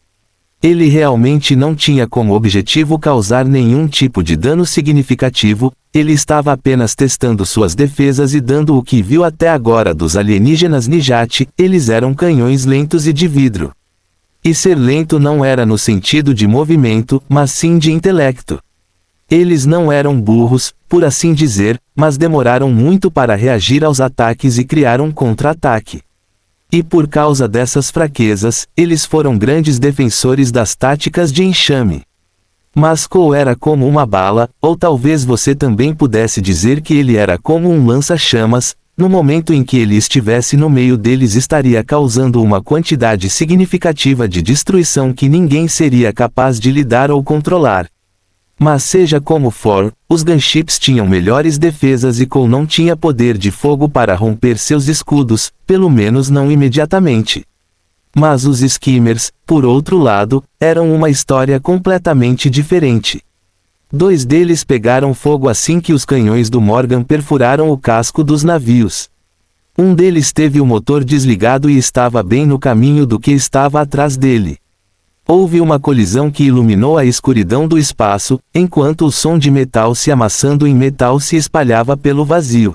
Ele realmente não tinha como objetivo causar nenhum tipo de dano significativo, ele estava apenas testando suas defesas e dando o que viu até agora dos alienígenas Nijati, eles eram canhões lentos e de vidro. E ser lento não era no sentido de movimento, mas sim de intelecto. Eles não eram burros, por assim dizer, mas demoraram muito para reagir aos ataques e criar um contra-ataque. E por causa dessas fraquezas, eles foram grandes defensores das táticas de enxame. Mas Cole era como uma bala, ou talvez você também pudesse dizer que ele era como um lança-chamas, no momento em que ele estivesse no meio deles estaria causando uma quantidade significativa de destruição que ninguém seria capaz de lidar ou controlar. Mas seja como for, os gunships tinham melhores defesas e Cole não tinha poder de fogo para romper seus escudos, pelo menos não imediatamente. Mas os skimmers, por outro lado, eram uma história completamente diferente. 2 deles pegaram fogo assim que os canhões do Morgan perfuraram o casco dos navios. Um deles teve o motor desligado e estava bem no caminho do que estava atrás dele. Houve uma colisão que iluminou a escuridão do espaço, enquanto o som de metal se amassando em metal se espalhava pelo vazio.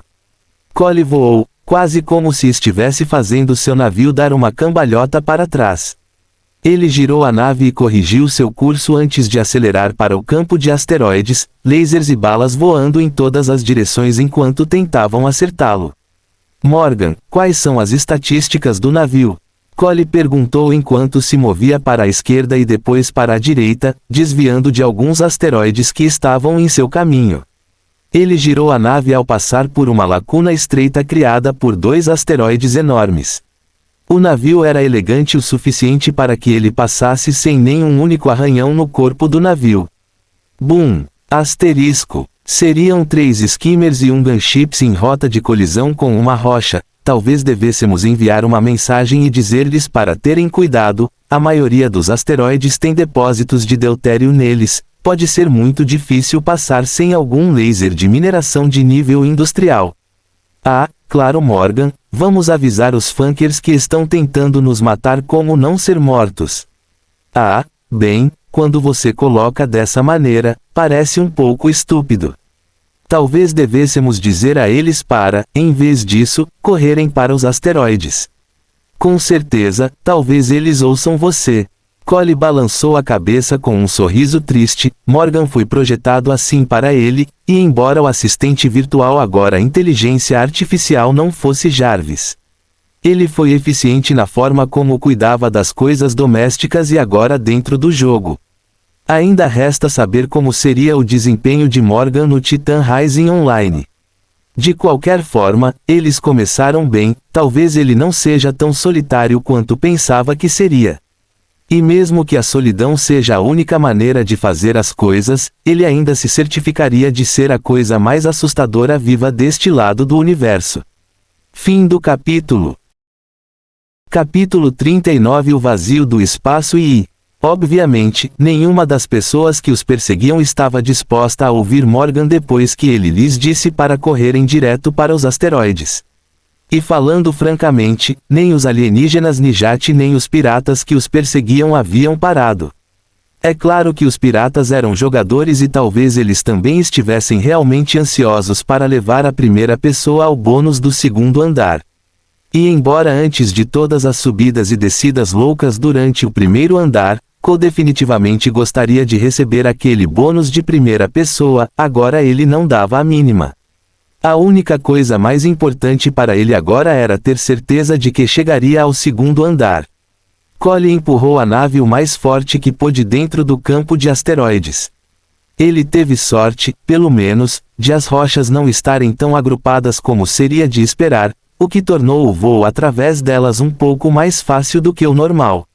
Cole voou, quase como se estivesse fazendo seu navio dar uma cambalhota para trás. Ele girou a nave e corrigiu seu curso antes de acelerar para o campo de asteroides, lasers e balas voando em todas as direções enquanto tentavam acertá-lo. Morgan, quais são as estatísticas do navio? Cole perguntou enquanto se movia para a esquerda e depois para a direita, desviando de alguns asteroides que estavam em seu caminho. Ele girou a nave ao passar por uma lacuna estreita criada por 2 asteroides enormes. O navio era elegante o suficiente para que ele passasse sem nenhum único arranhão no corpo do navio. Boom! Asterisco. Seriam 3 skimmers e um gunships em rota de colisão com uma rocha. Talvez devêssemos enviar uma mensagem e dizer-lhes para terem cuidado, a maioria dos asteroides tem depósitos de deutério neles. Pode ser muito difícil passar sem algum laser de mineração de nível industrial. Ah, claro Morgan, vamos avisar os funkers que estão tentando nos matar como não ser mortos. Ah, bem, quando você coloca dessa maneira, parece um pouco estúpido. Talvez devêssemos dizer a eles para, em vez disso, correrem para os asteroides. Com certeza, talvez eles ouçam você. Cole balançou a cabeça com um sorriso triste. Morgan foi projetado assim para ele, e embora o assistente virtual agora inteligência artificial não fosse Jarvis. Ele foi eficiente na forma como cuidava das coisas domésticas e agora dentro do jogo. Ainda resta saber como seria o desempenho de Morgan no Titan Rising Online. De qualquer forma, eles começaram bem, talvez ele não seja tão solitário quanto pensava que seria. E mesmo que a solidão seja a única maneira de fazer as coisas, ele ainda se certificaria de ser a coisa mais assustadora viva deste lado do universo. Fim do capítulo. Capítulo 39 O vazio do espaço e, obviamente, nenhuma das pessoas que os perseguiam estava disposta a ouvir Morgan depois que ele lhes disse para correrem direto para os asteroides. E falando francamente, nem os alienígenas Nijat nem os piratas que os perseguiam haviam parado. É claro que os piratas eram jogadores e talvez eles também estivessem realmente ansiosos para levar a primeira pessoa ao bônus do segundo andar. E embora antes de todas as subidas e descidas loucas durante o primeiro andar, Cole definitivamente gostaria de receber aquele bônus de primeira pessoa, agora ele não dava a mínima. A única coisa mais importante para ele agora era ter certeza de que chegaria ao segundo andar. Cole empurrou a nave o mais forte que pôde dentro do campo de asteroides. Ele teve sorte, pelo menos, de as rochas não estarem tão agrupadas como seria de esperar, o que tornou o voo através delas um pouco mais fácil do que o normal.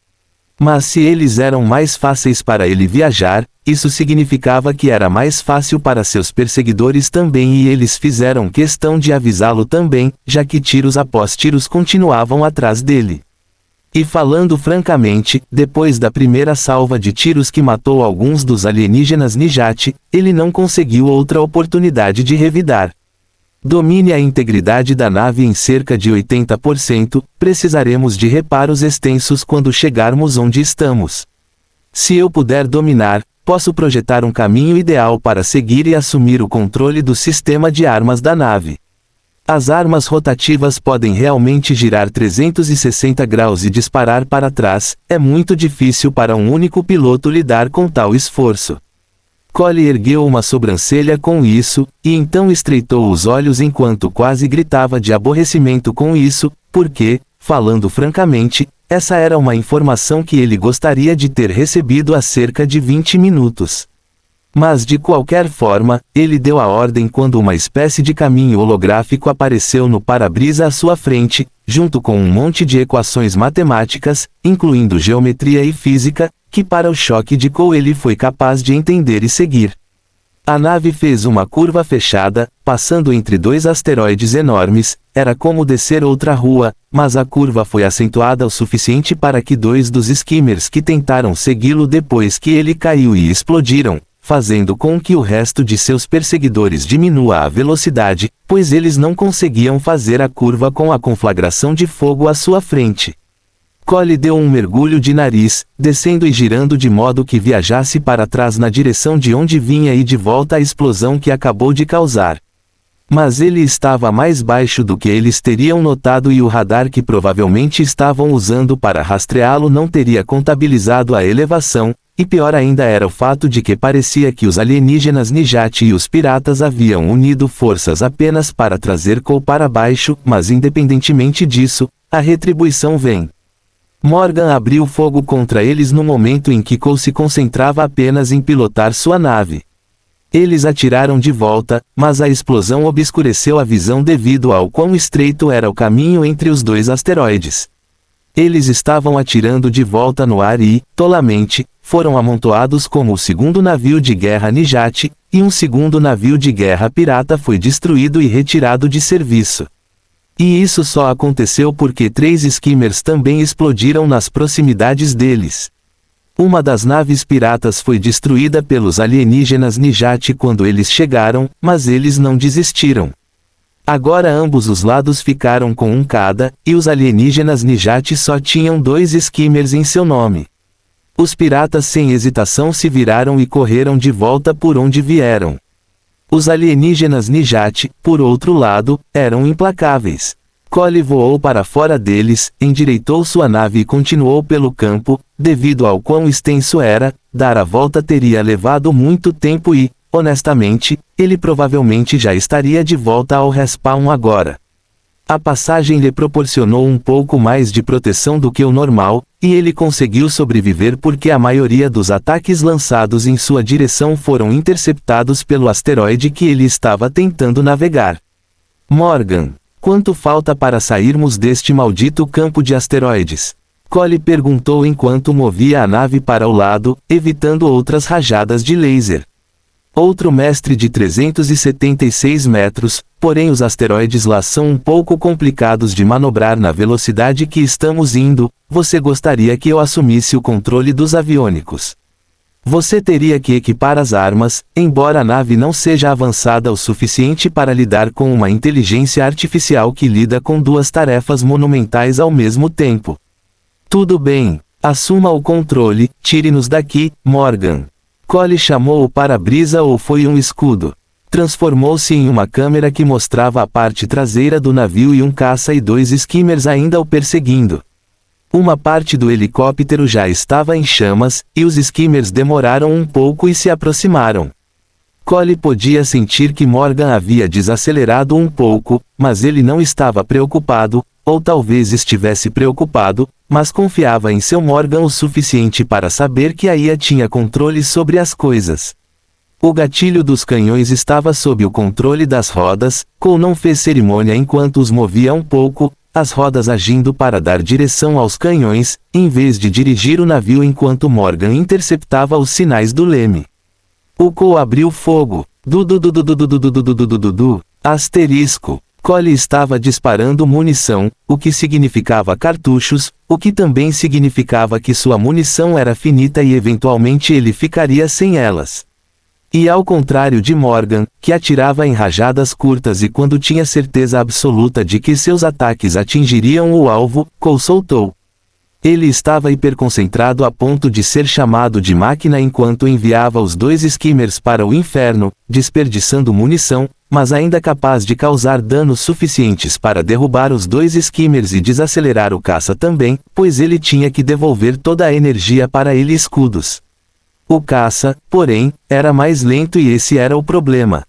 Mas se eles eram mais fáceis para ele viajar, isso significava que era mais fácil para seus perseguidores também e eles fizeram questão de avisá-lo também, já que tiros após tiros continuavam atrás dele. E falando francamente, depois da primeira salva de tiros que matou alguns dos alienígenas Nijat, ele não conseguiu outra oportunidade de revidar. Domine a integridade da nave em cerca de 80%, precisaremos de reparos extensos quando chegarmos onde estamos. Se eu puder dominar, posso projetar um caminho ideal para seguir e assumir o controle do sistema de armas da nave. As armas rotativas podem realmente girar 360 graus e disparar para trás, é muito difícil para um único piloto lidar com tal esforço. Cole ergueu uma sobrancelha com isso, e então estreitou os olhos enquanto quase gritava de aborrecimento com isso, porque, falando francamente, essa era uma informação que ele gostaria de ter recebido há cerca de 20 minutos. Mas de qualquer forma, ele deu a ordem quando uma espécie de caminho holográfico apareceu no para-brisa à sua frente, junto com um monte de equações matemáticas, incluindo geometria e física, que para o choque de Cole ele foi capaz de entender e seguir. A nave fez uma curva fechada, passando entre 2 asteroides enormes, era como descer outra rua, mas a curva foi acentuada o suficiente para que 2 dos skimmers que tentaram segui-lo depois que ele caiu e explodiram, fazendo com que o resto de seus perseguidores diminua a velocidade, pois eles não conseguiam fazer a curva com a conflagração de fogo à sua frente. Cole deu um mergulho de nariz, descendo e girando de modo que viajasse para trás na direção de onde vinha e de volta a explosão que acabou de causar. Mas ele estava mais baixo do que eles teriam notado e o radar que provavelmente estavam usando para rastreá-lo não teria contabilizado a elevação, e pior ainda era o fato de que parecia que os alienígenas Nijati e os piratas haviam unido forças apenas para trazer Cole para baixo, mas independentemente disso, a retribuição vem. Morgan abriu fogo contra eles no momento em que Cole se concentrava apenas em pilotar sua nave. Eles atiraram de volta, mas a explosão obscureceu a visão devido ao quão estreito era o caminho entre os dois asteroides. Eles estavam atirando de volta no ar e, tolamente, foram amontoados como o segundo navio de guerra Nijati, e um segundo navio de guerra pirata foi destruído e retirado de serviço. E isso só aconteceu porque 3 skimmers também explodiram nas proximidades deles. Uma das naves piratas foi destruída pelos alienígenas Nijati quando eles chegaram, mas eles não desistiram. Agora ambos os lados ficaram com um cada, e os alienígenas Nijati só tinham 2 skimmers em seu nome. Os piratas sem hesitação se viraram e correram de volta por onde vieram. Os alienígenas Nijati, por outro lado, eram implacáveis. Cole voou para fora deles, endireitou sua nave e continuou pelo campo. Devido ao quão extenso era, dar a volta teria levado muito tempo e, honestamente, ele provavelmente já estaria de volta ao respawn agora. A passagem lhe proporcionou um pouco mais de proteção do que o normal, e ele conseguiu sobreviver porque a maioria dos ataques lançados em sua direção foram interceptados pelo asteroide que ele estava tentando navegar. Morgan, quanto falta para sairmos deste maldito campo de asteroides? Cole perguntou enquanto movia a nave para o lado, evitando outras rajadas de laser. Outro mestre de 376 metros, porém os asteroides lá são um pouco complicados de manobrar na velocidade que estamos indo. Você gostaria que eu assumisse o controle dos aviônicos? Você teria que equipar as armas, embora a nave não seja avançada o suficiente para lidar com uma inteligência artificial que lida com 2 tarefas monumentais ao mesmo tempo. Tudo bem, assuma o controle, tire-nos daqui, Morgan. Cole chamou o para-brisa ou foi um escudo. Transformou-se em uma câmera que mostrava a parte traseira do navio e um caça e 2 skimmers ainda o perseguindo. Uma parte do helicóptero já estava em chamas, e os skimmers demoraram um pouco e se aproximaram. Cole podia sentir que Morgan havia desacelerado um pouco, mas ele não estava preocupado, ou talvez estivesse preocupado, mas confiava em seu Morgan o suficiente para saber que a IA tinha controle sobre as coisas. O gatilho dos canhões estava sob o controle das rodas. Cole não fez cerimônia enquanto os movia um pouco, as rodas agindo para dar direção aos canhões, em vez de dirigir o navio enquanto Morgan interceptava os sinais do leme. O Cole abriu fogo. Asterisco. Cole estava disparando munição, o que significava cartuchos, o que também significava que sua munição era finita e eventualmente ele ficaria sem elas. E ao contrário de Morgan, que atirava em rajadas curtas e quando tinha certeza absoluta de que seus ataques atingiriam o alvo, Cole soltou. Ele estava hiperconcentrado a ponto de ser chamado de máquina enquanto enviava os 2 skimmers para o inferno, desperdiçando munição, mas ainda capaz de causar danos suficientes para derrubar os 2 skimmers e desacelerar o caça também, pois ele tinha que devolver toda a energia para ele escudos. O caça, porém, era mais lento e esse era o problema.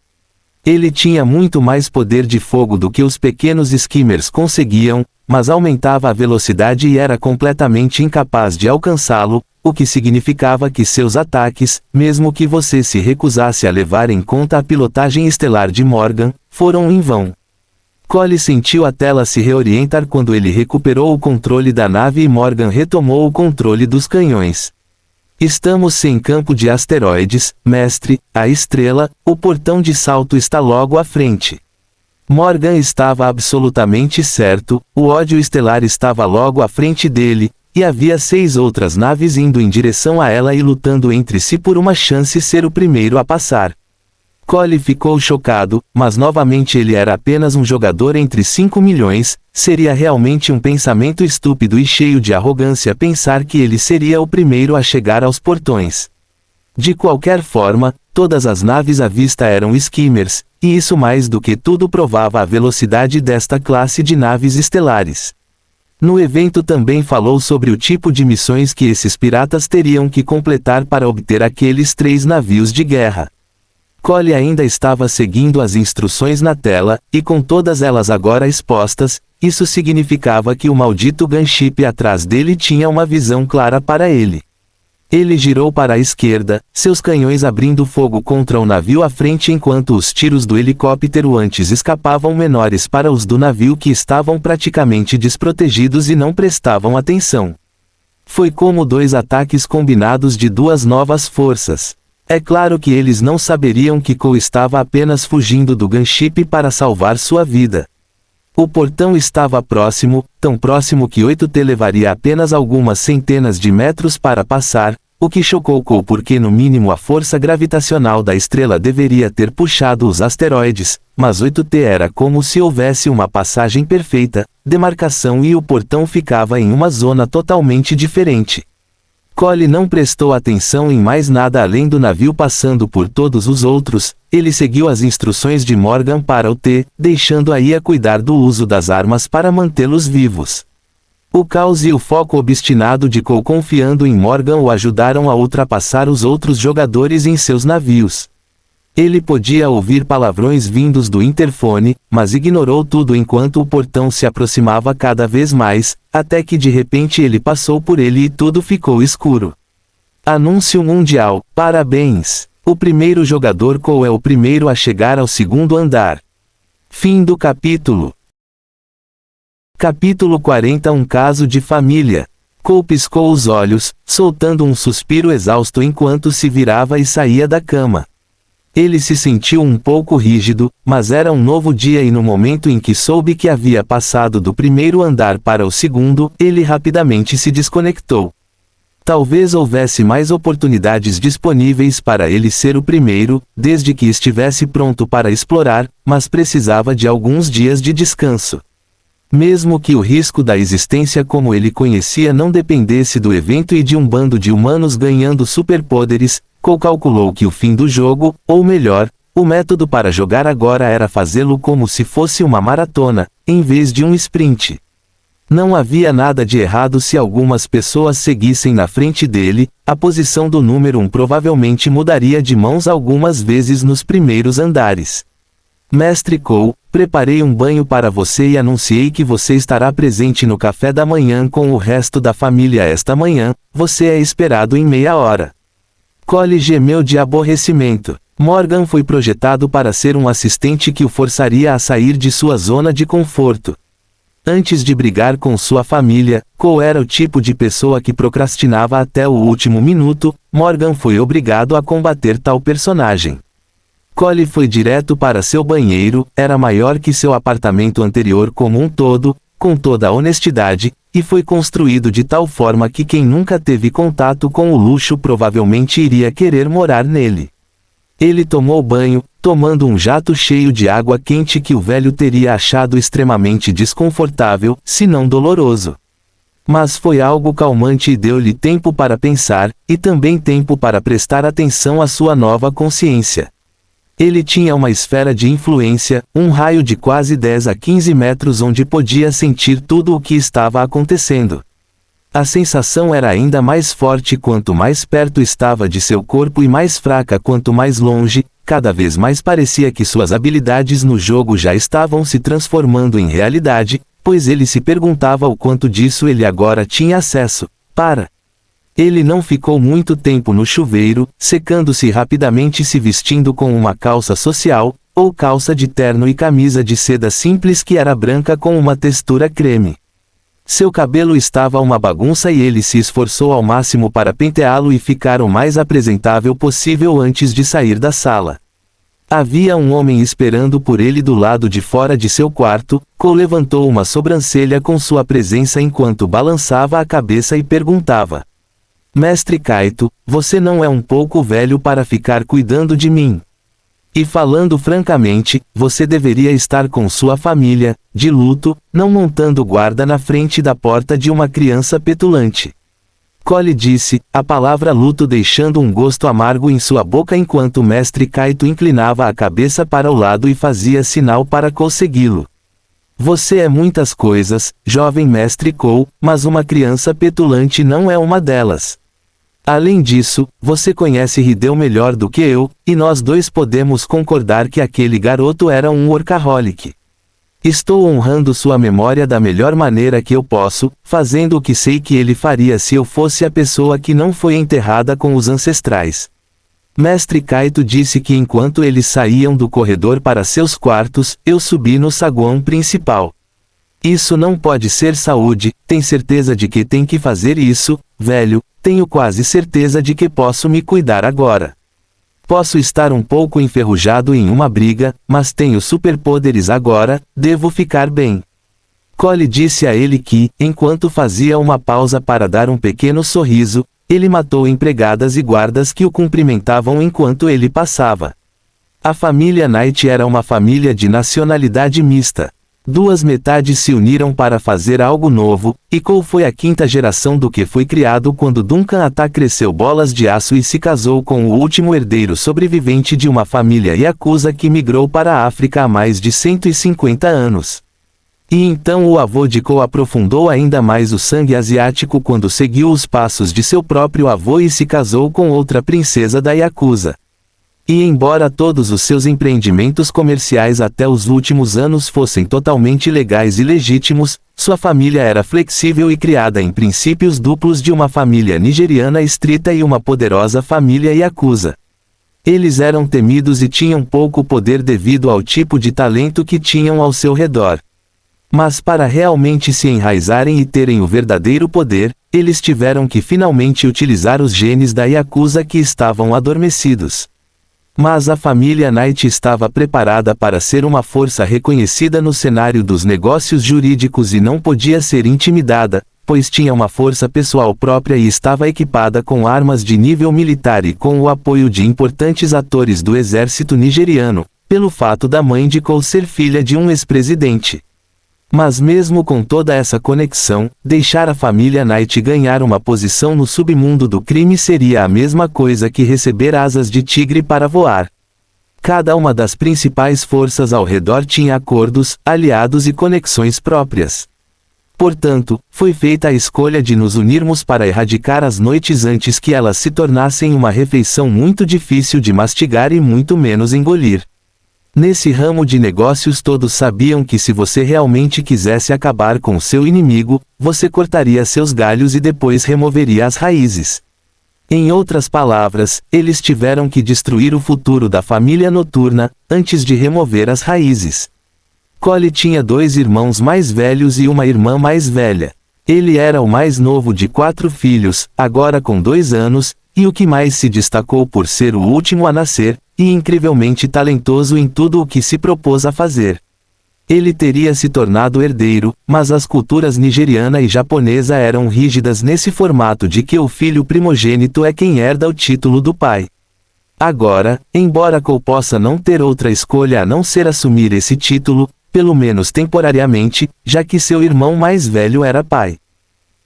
Ele tinha muito mais poder de fogo do que os pequenos skimmers conseguiam, mas aumentava a velocidade e era completamente incapaz de alcançá-lo, o que significava que seus ataques, mesmo que você se recusasse a levar em conta a pilotagem estelar de Morgan, foram em vão. Cole sentiu a tela se reorientar quando ele recuperou o controle da nave e Morgan retomou o controle dos canhões. Estamos sem campo de asteroides, mestre, a estrela, o portão de salto está logo à frente. Morgan estava absolutamente certo, o ódio estelar estava logo à frente dele, e havia 6 outras naves indo em direção a ela e lutando entre si por uma chance ser o primeiro a passar. Cole ficou chocado, mas novamente ele era apenas um jogador entre 5 milhões, seria realmente um pensamento estúpido e cheio de arrogância pensar que ele seria o primeiro a chegar aos portões. De qualquer forma, todas as naves à vista eram skimmers, e isso mais do que tudo provava a velocidade desta classe de naves estelares. No evento também falou sobre o tipo de missões que esses piratas teriam que completar para obter aqueles 3 navios de guerra. Cole ainda estava seguindo as instruções na tela, e com todas elas agora expostas, isso significava que o maldito gunship atrás dele tinha uma visão clara para ele. Ele girou para a esquerda, seus canhões abrindo fogo contra o navio à frente enquanto os tiros do helicóptero antes escapavam menores para os do navio que estavam praticamente desprotegidos e não prestavam atenção. Foi como 2 ataques combinados de 2 novas forças. É claro que eles não saberiam que Cole estava apenas fugindo do gunship para salvar sua vida. O portão estava próximo, tão próximo que 8T levaria apenas algumas centenas de metros para passar, o que chocou Cole porque no mínimo a força gravitacional da estrela deveria ter puxado os asteroides, mas 8T era como se houvesse uma passagem perfeita, demarcação e o portão ficava em uma zona totalmente diferente. Cole não prestou atenção em mais nada além do navio passando por todos os outros, ele seguiu as instruções de Morgan para o T, deixando a IA cuidar do uso das armas para mantê-los vivos. O caos e o foco obstinado de Cole confiando em Morgan o ajudaram a ultrapassar os outros jogadores em seus navios. Ele podia ouvir palavrões vindos do interfone, mas ignorou tudo enquanto o portão se aproximava cada vez mais, até que de repente ele passou por ele e tudo ficou escuro. Anúncio mundial, parabéns! O primeiro jogador Cole é o primeiro a chegar ao 2º andar. Fim do capítulo. Capítulo 40. Um caso de família. Cole piscou os olhos, soltando um suspiro exausto enquanto se virava e saía da cama. Ele se sentiu um pouco rígido, mas era um novo dia e no momento em que soube que havia passado do 1º andar para o 2º, ele rapidamente se desconectou. Talvez houvesse mais oportunidades disponíveis para ele ser o primeiro, desde que estivesse pronto para explorar, mas precisava de alguns dias de descanso. Mesmo que o risco da existência como ele conhecia não dependesse do evento e de um bando de humanos ganhando superpoderes, Cole calculou que o fim do jogo, ou melhor, o método para jogar agora era fazê-lo como se fosse uma maratona, em vez de um sprint. Não havia nada de errado se algumas pessoas seguissem na frente dele, a posição do número 1 provavelmente mudaria de mãos algumas vezes nos primeiros andares. Mestre Cole, preparei um banho para você e anunciei que você estará presente no café da manhã com o resto da família esta manhã, você é esperado em meia hora. Cole gemeu de aborrecimento. Morgan foi projetado para ser um assistente que o forçaria a sair de sua zona de conforto. Antes de brigar com sua família, Cole era o tipo de pessoa que procrastinava até o último minuto. Morgan foi obrigado a combater tal personagem. Cole foi direto para seu banheiro, era maior que seu apartamento anterior como um todo, com toda a honestidade, e foi construído de tal forma que quem nunca teve contato com o luxo provavelmente iria querer morar nele. Ele tomou banho, tomando um jato cheio de água quente que o velho teria achado extremamente desconfortável, se não doloroso. Mas foi algo calmante e deu-lhe tempo para pensar, e também tempo para prestar atenção à sua nova consciência. Ele tinha uma esfera de influência, um raio de quase 10 a 15 metros onde podia sentir tudo o que estava acontecendo. A sensação era ainda mais forte quanto mais perto estava de seu corpo e mais fraca quanto mais longe, cada vez mais parecia que suas habilidades no jogo já estavam se transformando em realidade, pois ele se perguntava o quanto disso ele agora tinha acesso. Ele não ficou muito tempo no chuveiro, secando-se rapidamente e se vestindo com uma calça social, ou calça de terno e camisa de seda simples que era branca com uma textura creme. Seu cabelo estava uma bagunça e ele se esforçou ao máximo para penteá-lo e ficar o mais apresentável possível antes de sair da sala. Havia um homem esperando por ele do lado de fora de seu quarto. Cole levantou uma sobrancelha com sua presença enquanto balançava a cabeça e perguntava: Mestre Kaito, você não é um pouco velho para ficar cuidando de mim? E falando francamente, você deveria estar com sua família, de luto, não montando guarda na frente da porta de uma criança petulante. Cole disse, a palavra luto deixando um gosto amargo em sua boca enquanto o mestre Kaito inclinava a cabeça para o lado e fazia sinal para Cole segui-lo. Você é muitas coisas, jovem mestre Cole, mas uma criança petulante não é uma delas. Além disso, você conhece Hideo melhor do que eu, e nós dois podemos concordar que aquele garoto era um workaholic. Estou honrando sua memória da melhor maneira que eu posso, fazendo o que sei que ele faria se eu fosse a pessoa que não foi enterrada com os ancestrais. Mestre Kaito disse que enquanto eles saíam do corredor para seus quartos, eu subi no saguão principal. Isso não pode ser saúde, tem certeza de que tem que fazer isso, velho, tenho quase certeza de que posso me cuidar agora. Posso estar um pouco enferrujado em uma briga, mas tenho superpoderes agora, devo ficar bem. Cole disse a ele que, enquanto fazia uma pausa para dar um pequeno sorriso, ele matou empregadas e guardas que o cumprimentavam enquanto ele passava. A família Knight era uma família de nacionalidade mista. Duas metades se uniram para fazer algo novo, e Cole foi a quinta geração do que foi criado quando Duncan Ata cresceu bolas de aço e se casou com o último herdeiro sobrevivente de uma família Yakuza que migrou para a África há mais de 150 anos. E então o avô de Cole aprofundou ainda mais o sangue asiático quando seguiu os passos de seu próprio avô e se casou com outra princesa da Yakuza. E embora todos os seus empreendimentos comerciais até os últimos anos fossem totalmente legais e legítimos, sua família era flexível e criada em princípios duplos de uma família nigeriana estrita e uma poderosa família Yakuza. Eles eram temidos e tinham pouco poder devido ao tipo de talento que tinham ao seu redor. Mas para realmente se enraizarem e terem o verdadeiro poder, eles tiveram que finalmente utilizar os genes da Yakuza que estavam adormecidos. Mas a família Knight estava preparada para ser uma força reconhecida no cenário dos negócios jurídicos e não podia ser intimidada, pois tinha uma força pessoal própria e estava equipada com armas de nível militar e com o apoio de importantes atores do exército nigeriano, pelo fato da mãe de Cole ser filha de um ex-presidente. Mas mesmo com toda essa conexão, deixar a família Knight ganhar uma posição no submundo do crime seria a mesma coisa que receber asas de tigre para voar. Cada uma das principais forças ao redor tinha acordos, aliados e conexões próprias. Portanto, foi feita a escolha de nos unirmos para erradicar as noites antes que elas se tornassem uma refeição muito difícil de mastigar e muito menos engolir. Nesse ramo de negócios todos sabiam que se você realmente quisesse acabar com seu inimigo, você cortaria seus galhos e depois removeria as raízes. Em outras palavras, eles tiveram que destruir o futuro da família noturna, antes de remover as raízes. Cole tinha 2 irmãos mais velhos e uma irmã mais velha. Ele era o mais novo de 4 filhos, agora com 2 anos, e o que mais se destacou por ser o último a nascer, e incrivelmente talentoso em tudo o que se propôs a fazer. Ele teria se tornado herdeiro, mas as culturas nigeriana e japonesa eram rígidas nesse formato de que o filho primogênito é quem herda o título do pai. Agora, embora Cole possa não ter outra escolha a não ser assumir esse título, pelo menos temporariamente, já que seu irmão mais velho era pai.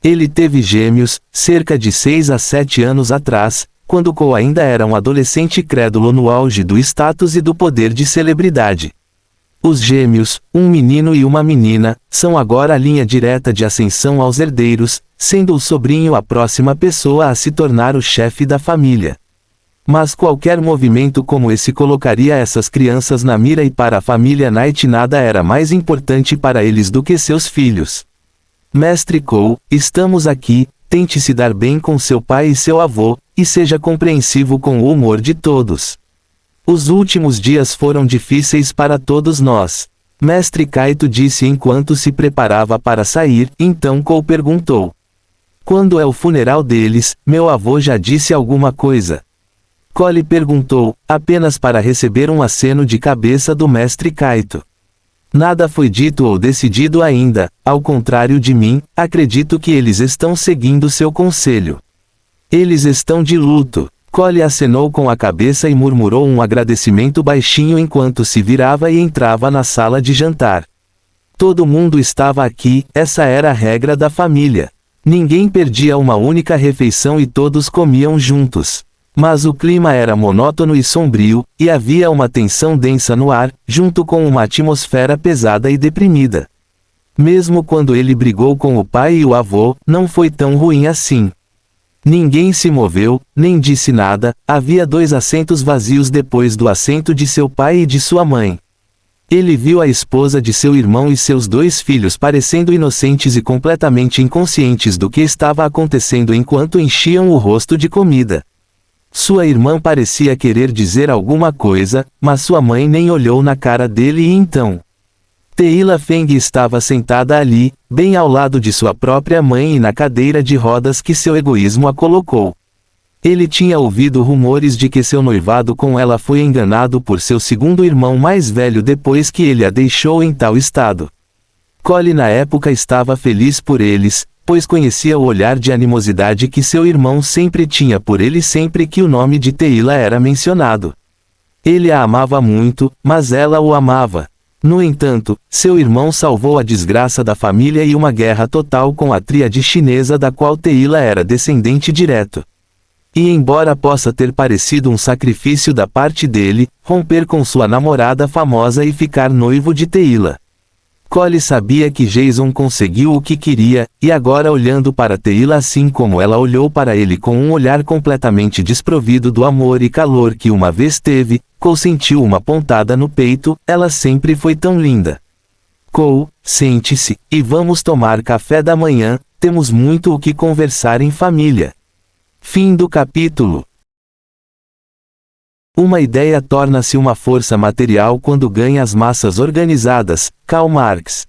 Ele teve gêmeos, cerca de 6 a 7 anos atrás, quando Cole ainda era um adolescente crédulo no auge do status e do poder de celebridade. Os gêmeos, um menino e uma menina, são agora a linha direta de ascensão aos herdeiros, sendo o sobrinho a próxima pessoa a se tornar o chefe da família. Mas qualquer movimento como esse colocaria essas crianças na mira e para a família Knight nada era mais importante para eles do que seus filhos. Mestre Cole, estamos aqui, tente se dar bem com seu pai e seu avô, e seja compreensivo com o humor de todos. Os últimos dias foram difíceis para todos nós. Mestre Kaito disse enquanto se preparava para sair, então Cole perguntou. Quando é o funeral deles, meu avô já disse alguma coisa? Cole perguntou, apenas para receber um aceno de cabeça do mestre Kaito. Nada foi dito ou decidido ainda, ao contrário de mim, acredito que eles estão seguindo seu conselho. Eles estão de luto. Cole acenou com a cabeça e murmurou um agradecimento baixinho enquanto se virava e entrava na sala de jantar. Todo mundo estava aqui, essa era a regra da família. Ninguém perdia uma única refeição e todos comiam juntos. Mas o clima era monótono e sombrio, e havia uma tensão densa no ar, junto com uma atmosfera pesada e deprimida. Mesmo quando ele brigou com o pai e o avô, não foi tão ruim assim. Ninguém se moveu, nem disse nada, havia 2 assentos vazios depois do assento de seu pai e de sua mãe. Ele viu a esposa de seu irmão e seus 2 filhos parecendo inocentes e completamente inconscientes do que estava acontecendo enquanto enchiam o rosto de comida. Sua irmã parecia querer dizer alguma coisa, mas sua mãe nem olhou na cara dele e então. Teila Feng estava sentada ali, bem ao lado de sua própria mãe e na cadeira de rodas que seu egoísmo a colocou. Ele tinha ouvido rumores de que seu noivado com ela foi enganado por seu segundo irmão mais velho depois que ele a deixou em tal estado. Cole na época estava feliz por eles, pois conhecia o olhar de animosidade que seu irmão sempre tinha por ele sempre que o nome de Teila era mencionado. Ele a amava muito, mas ela o amava. No entanto, seu irmão salvou a desgraça da família e uma guerra total com a tríade chinesa da qual Teila era descendente direto. E embora possa ter parecido um sacrifício da parte dele, romper com sua namorada famosa e ficar noivo de Teila. Cole sabia que Jason conseguiu o que queria, e agora olhando para Teila assim como ela olhou para ele com um olhar completamente desprovido do amor e calor que uma vez teve, Cole sentiu uma pontada no peito, ela sempre foi tão linda. Cole, sente-se, e vamos tomar café da manhã, temos muito o que conversar em família. Fim do capítulo. Uma ideia torna-se uma força material quando ganha as massas organizadas. Karl Marx.